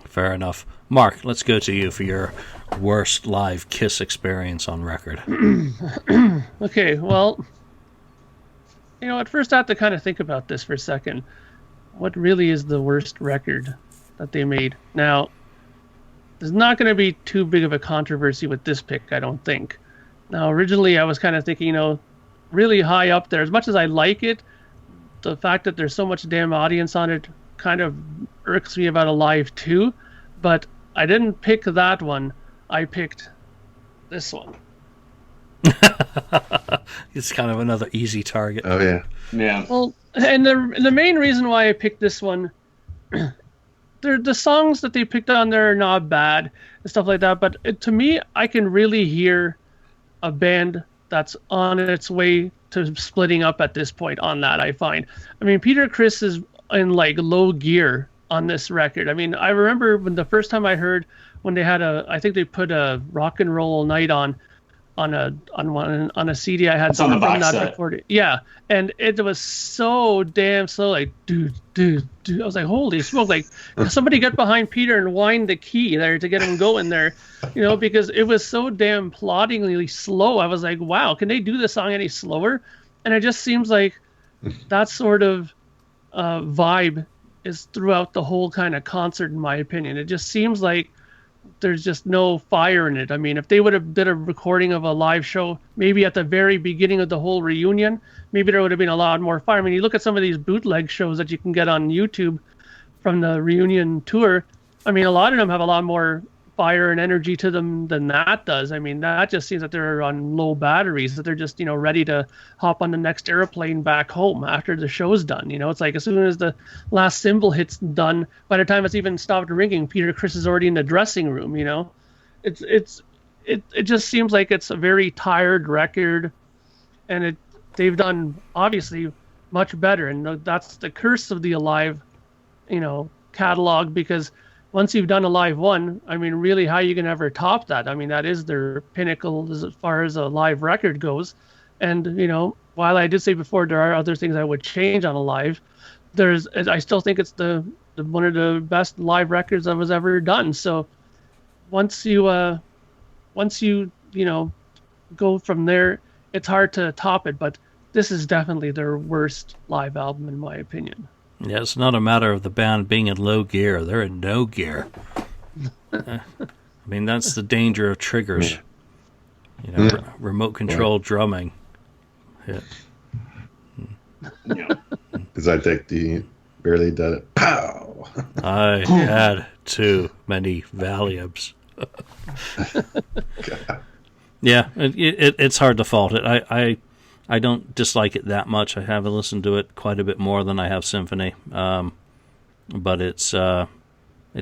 Fair enough. Mark, let's go to you for your worst live Kiss experience on record. Okay, well, at first I have to kind of think about this for a second. What really is the worst record that they made? Now, there's not going to be too big of a controversy with this pick, I don't think. Now, originally I was kind of thinking, really high up there. As much as I like it, the fact that there's so much damn audience on it kind of irks me about Alive 2, but I didn't pick that one. I picked this one. It's kind of another easy target. Oh, yeah. Yeah. Well, and the main reason why I picked this one, the songs that they picked on there are not bad and stuff like that, but to me, I can really hear a band that's on its way to splitting up at this point on that, I find. I mean, Peter Criss is in like low gear on this record. I mean, I remember when the first time I heard when they had I think they put a Rock and Roll Night on a CD I had It's on the from box that set. recorded. Yeah, and it was so damn slow, like dude. I was like, holy smoke! Like somebody get behind Peter and wind the key there to get him going there, because it was so damn ploddingly slow. I was like, wow, can they do this song any slower? And it just seems like that sort of vibe is throughout the whole kind of concert, in my opinion. It just seems like there's just no fire in it. I mean, if they would have did a recording of a live show, maybe at the very beginning of the whole reunion, maybe there would have been a lot more fire. I mean, you look at some of these bootleg shows that you can get on YouTube from the reunion tour. I mean, a lot of them have a lot more fire and energy to them than that does. I mean, that just seems that they're on low batteries, that they're just, ready to hop on the next airplane back home after the show's done. It's like as soon as the last cymbal hit's done, by the time it's even stopped ringing, Peter Criss is already in the dressing room, It just seems like it's a very tired record, and they've done obviously much better, and that's the curse of the Alive, catalog, because once you've done Alive 1, I mean, really, how you can ever top that? I mean, that is their pinnacle as far as a live record goes. And, while I did say before there are other things I would change on Alive, I still think it's the one of the best live records that was ever done. So once you go from there, it's hard to top it. But this is definitely their worst live album, in my opinion. Yeah, it's not a matter of the band being in low gear. They're in no gear. I mean, that's the danger of triggers. Remote control drumming. Yeah. Because I take the barely done it. Pow! I had too many Valiums. Yeah, it's hard to fault it. I don't dislike it that much. I haven't listened to it quite a bit more than I have Symphony, but it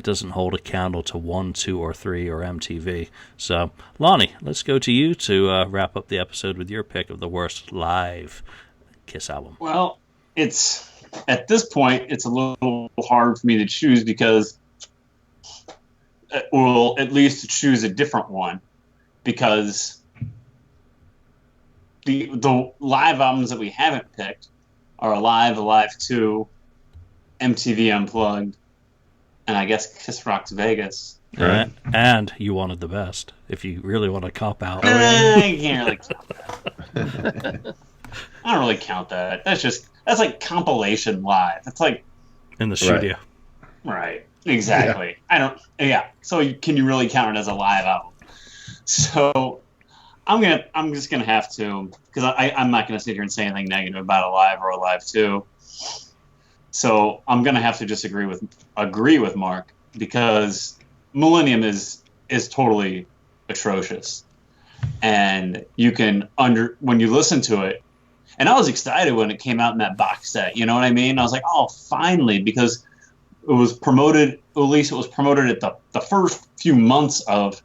doesn't hold a candle to 1, 2, or 3 or MTV. So, Lonnie, let's go to you to wrap up the episode with your pick of the worst live Kiss album. Well, at this point, it's a little hard for me to choose because, well, at least to choose a different one, because the live albums that we haven't picked are Alive 2, MTV Unplugged, and I guess Kiss Rocks Vegas. Right. And You Wanted the Best, if you really want to cop out. I can't really count that. I don't really count that. That's like compilation live. It's like In the studio. Right. Exactly. Yeah. So can you really count it as a live album? So I'm just gonna have to, because I'm not gonna sit here and say anything negative about Alive or Alive 2. So I'm gonna have to agree with Mark, because Millennium is totally atrocious, and you can when you listen to it, and I was excited when it came out in that box set. You know what I mean? I was like, oh, finally, because it was promoted. At least it was promoted at the first few months of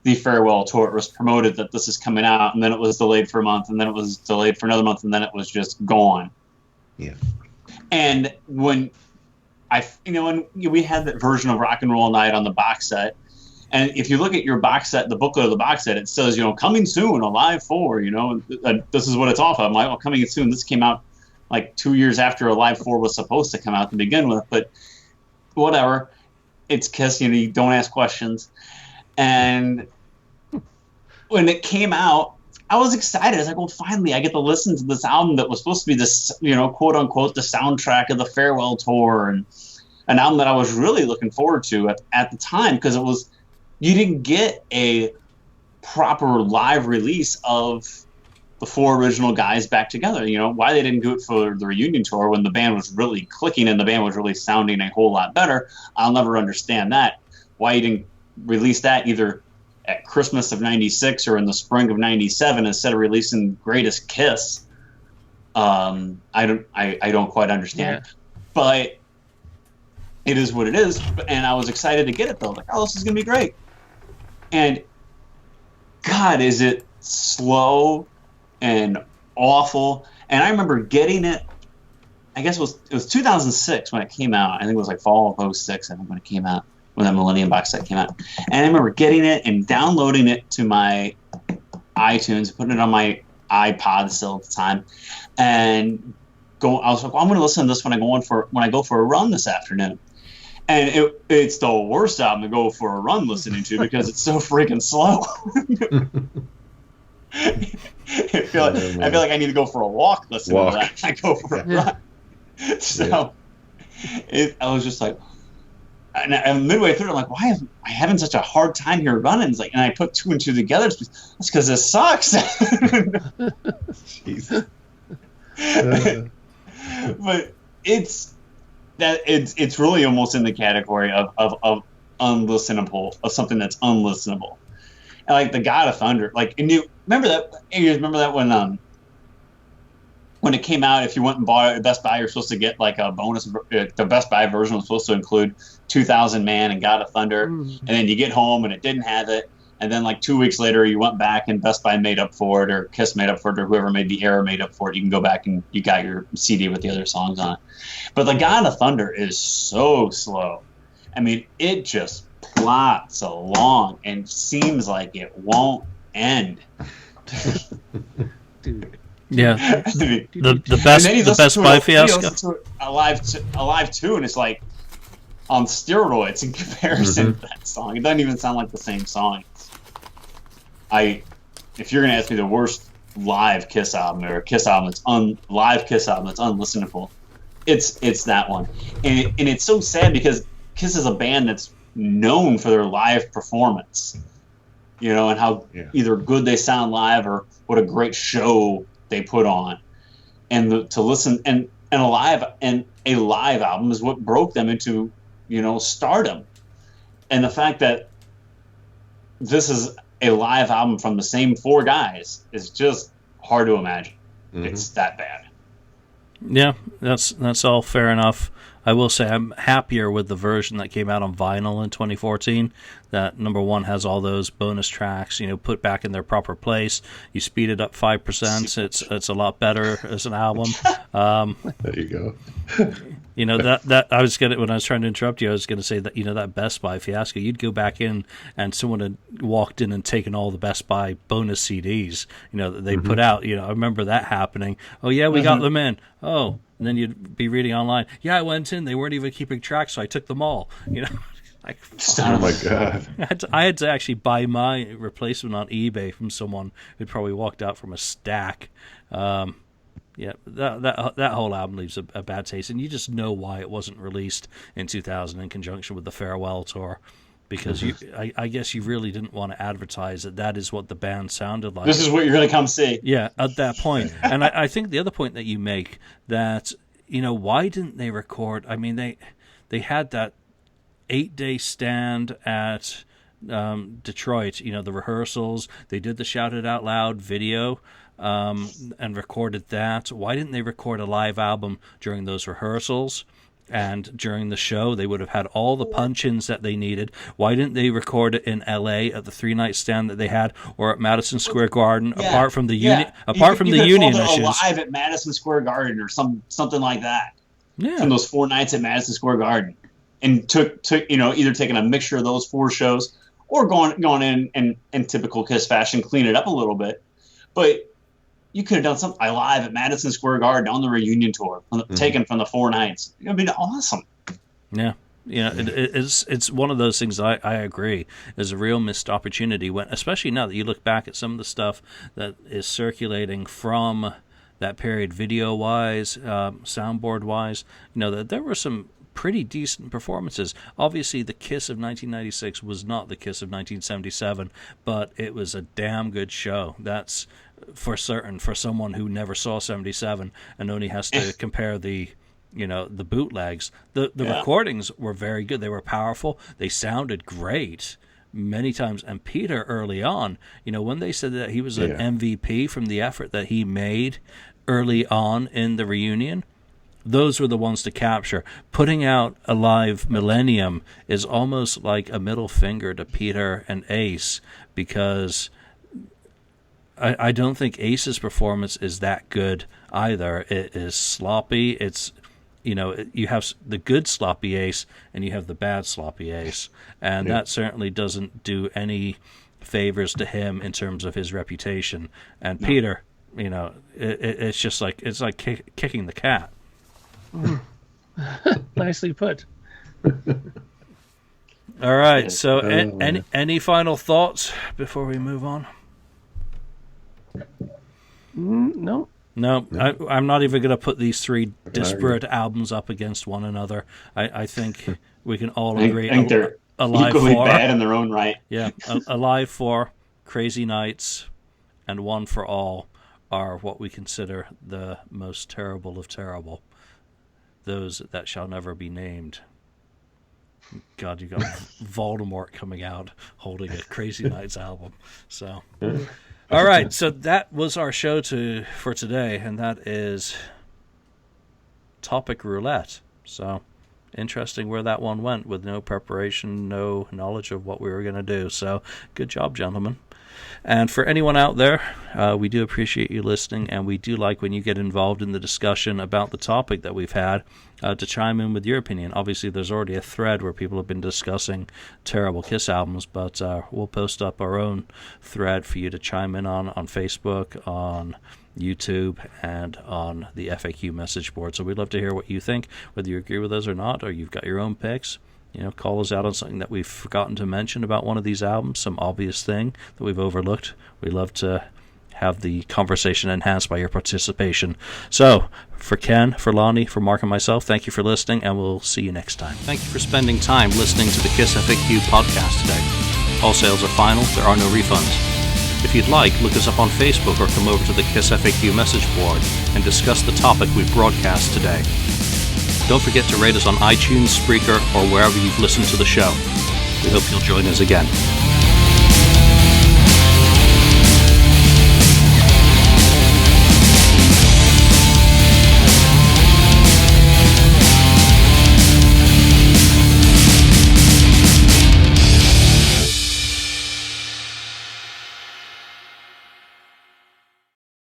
the farewell tour. It was promoted that this is coming out, and then it was delayed for a month, and then it was delayed for another month, and then it was just gone. Yeah. And when and we had that version of Rock and Roll Night on the box set. And if you look at your box set, the booklet of the box set, it says, coming soon, a live 4, this is what it's off of. I'm like, oh, coming soon. This came out like 2 years after a live 4 was supposed to come out to begin with, but whatever. It's Kiss, you don't ask questions. And when it came out, I was excited. I was like, well, finally, I get to listen to this album that was supposed to be this, quote unquote, the soundtrack of the farewell tour, and an album that I was really looking forward to at the time, because you didn't get a proper live release of the 4 original guys back together. Why they didn't do it for the reunion tour when the band was really clicking and the band was really sounding a whole lot better, I'll never understand that. Why you didn't release that either at Christmas of '96 or in the spring of '97 instead of releasing Greatest Kiss, I don't quite understand. Yeah. But it is what it is, and I was excited to get it though. Like, oh, this is gonna be great. And God, is it slow and awful. And I remember getting it, I guess it was 2006 when it came out. I think it was like fall of 06, I think, when it came out, when that Millennium box set came out. And I remember getting it and downloading it to my iTunes, putting it on my iPod still at the time, and I was like, well, I'm going to listen to this when I go for a run this afternoon. And it's the worst album to go for a run listening to because it's so freaking slow. I feel like I need to go for a walk listening to that. I go for a run. So I was just like, and midway through, I'm like, why am I having such a hard time here running? It's like, and I put 2 and 2 together. It's because this sucks. Jesus. But it's really almost in the category of unlistenable, of something that's unlistenable. And like the God of Thunder, like, and you remember that when it came out, if you went and bought it at Best Buy, you're supposed to get like a bonus. The Best Buy version was supposed to include 2000 Man and God of Thunder, and then you get home and it didn't have it. And then like 2 weeks later, you went back and Best Buy made up for it, or Kiss made up for it, or whoever made the error made up for it. You can go back and you got your CD with the other songs on it. But the God of Thunder is so slow. I mean, it just plots along and seems like it won't end. Dude. Yeah. the Best Buy fiasco. Alive 2, and it's like on steroids in comparison to that song. It doesn't even sound like the same song. If you're gonna ask me the worst live Kiss album or Kiss album that's unlistenable, it's that one. And it's so sad because Kiss is a band that's known for their live performance, and how either good they sound live or what a great show they put on. And to listen and a live album is what broke them into stardom. And the fact that this is a live album from the same 4 guys is just hard to imagine. It's that bad. Yeah, that's all fair enough. I will say I'm happier with the version that came out on vinyl in 2014. That, number one, has all those bonus tracks, put back in their proper place. You speed it up 5%. It's a lot better as an album. There you go. That I was gonna, when I was trying to interrupt you, I was gonna say that that Best Buy fiasco. You'd go back in and someone had walked in and taken all the Best Buy bonus CDs, that they put out. I remember that happening. Oh yeah, we got them in. Oh, and then you'd be reading online. Yeah, I went in. They weren't even keeping track, so I took them all. Like, oh my God! I had to actually buy my replacement on eBay from someone who'd probably walked out from a stack. Yeah, that whole album leaves a bad taste, and you just know why it wasn't released in 2000 in conjunction with the farewell tour, because I guess you really didn't want to advertise that is what the band sounded like. This is what you're going to come see. Yeah, at that point. And I think the other point that you make, that why didn't they record? I mean, they had that 8-day stand at Detroit. The rehearsals. They did the Shout It Out Loud video. And recorded that. Why didn't they record a live album during those rehearsals and during the show? They would have had all the punch-ins that they needed. Why didn't they record it in L.A. at the 3-night stand that they had, or at Madison Square Garden? Apart from the union, issues, live at Madison Square Garden or something like that. from those 4 nights at Madison Square Garden, and took either taking a mixture of those 4 shows or going in typical Kiss fashion, clean it up a little bit. But you could have done something live at Madison Square Garden on the reunion tour, taken from the 4 nights. It would be awesome. Yeah. It's one of those things. I agree. There's a real missed opportunity when, especially now that you look back at some of the stuff that is circulating from that period, video-wise, soundboard-wise. That there were some pretty decent performances. Obviously, the Kiss of 1996 was not the Kiss of 1977, but it was a damn good show. That's for certain for someone who never saw 77 and only has to compare the bootlegs. The recordings were very good. They were powerful. They sounded great many times. And Peter, early on, when they said that he was an MVP from the effort that he made early on in the reunion, those were the ones to capture. Putting out a live Millennium is almost like a middle finger to Peter and Ace, because I don't think Ace's performance is that good either. It is sloppy. It's you have the good sloppy Ace and you have the bad sloppy Ace, and that certainly doesn't do any favors to him in terms of his reputation. And Peter, it's just like kicking the cat. Nicely put. All right. So, any final thoughts before we move on? No. No, I'm not even going to put these 3 disparate albums up against one another. I think we can all agree. I think they're equally bad in their own right. Yeah, Alive 4, Crazy Nights, and One for All are what we consider the most terrible of terrible. Those that shall never be named. God, you got Voldemort coming out holding a Crazy Nights album. So, all right. So that was our show for today, and that is Topic Roulette. So interesting where that one went with no preparation, no knowledge of what we were going to do. So good job, gentlemen. And for anyone out there, we do appreciate you listening, and we do like when you get involved in the discussion about the topic that we've had to chime in with your opinion. Obviously, there's already a thread where people have been discussing terrible Kiss albums, but we'll post up our own thread for you to chime in on Facebook, on YouTube, and on the FAQ message board. So we'd love to hear what you think, whether you agree with us or not, or you've got your own picks. Call us out on something that we've forgotten to mention about one of these albums, some obvious thing that we've overlooked. We love to have the conversation enhanced by your participation. So, for Ken, for Lonnie, for Mark, and myself, thank you for listening, and we'll see you next time. Thank you for spending time listening to the KissFAQ podcast today. All sales are final. There are no refunds. If you'd like, look us up on Facebook or come over to the KissFAQ message board and discuss the topic we broadcast today. Don't forget to rate us on iTunes, Spreaker, or wherever you've listened to the show. We hope you'll join us again.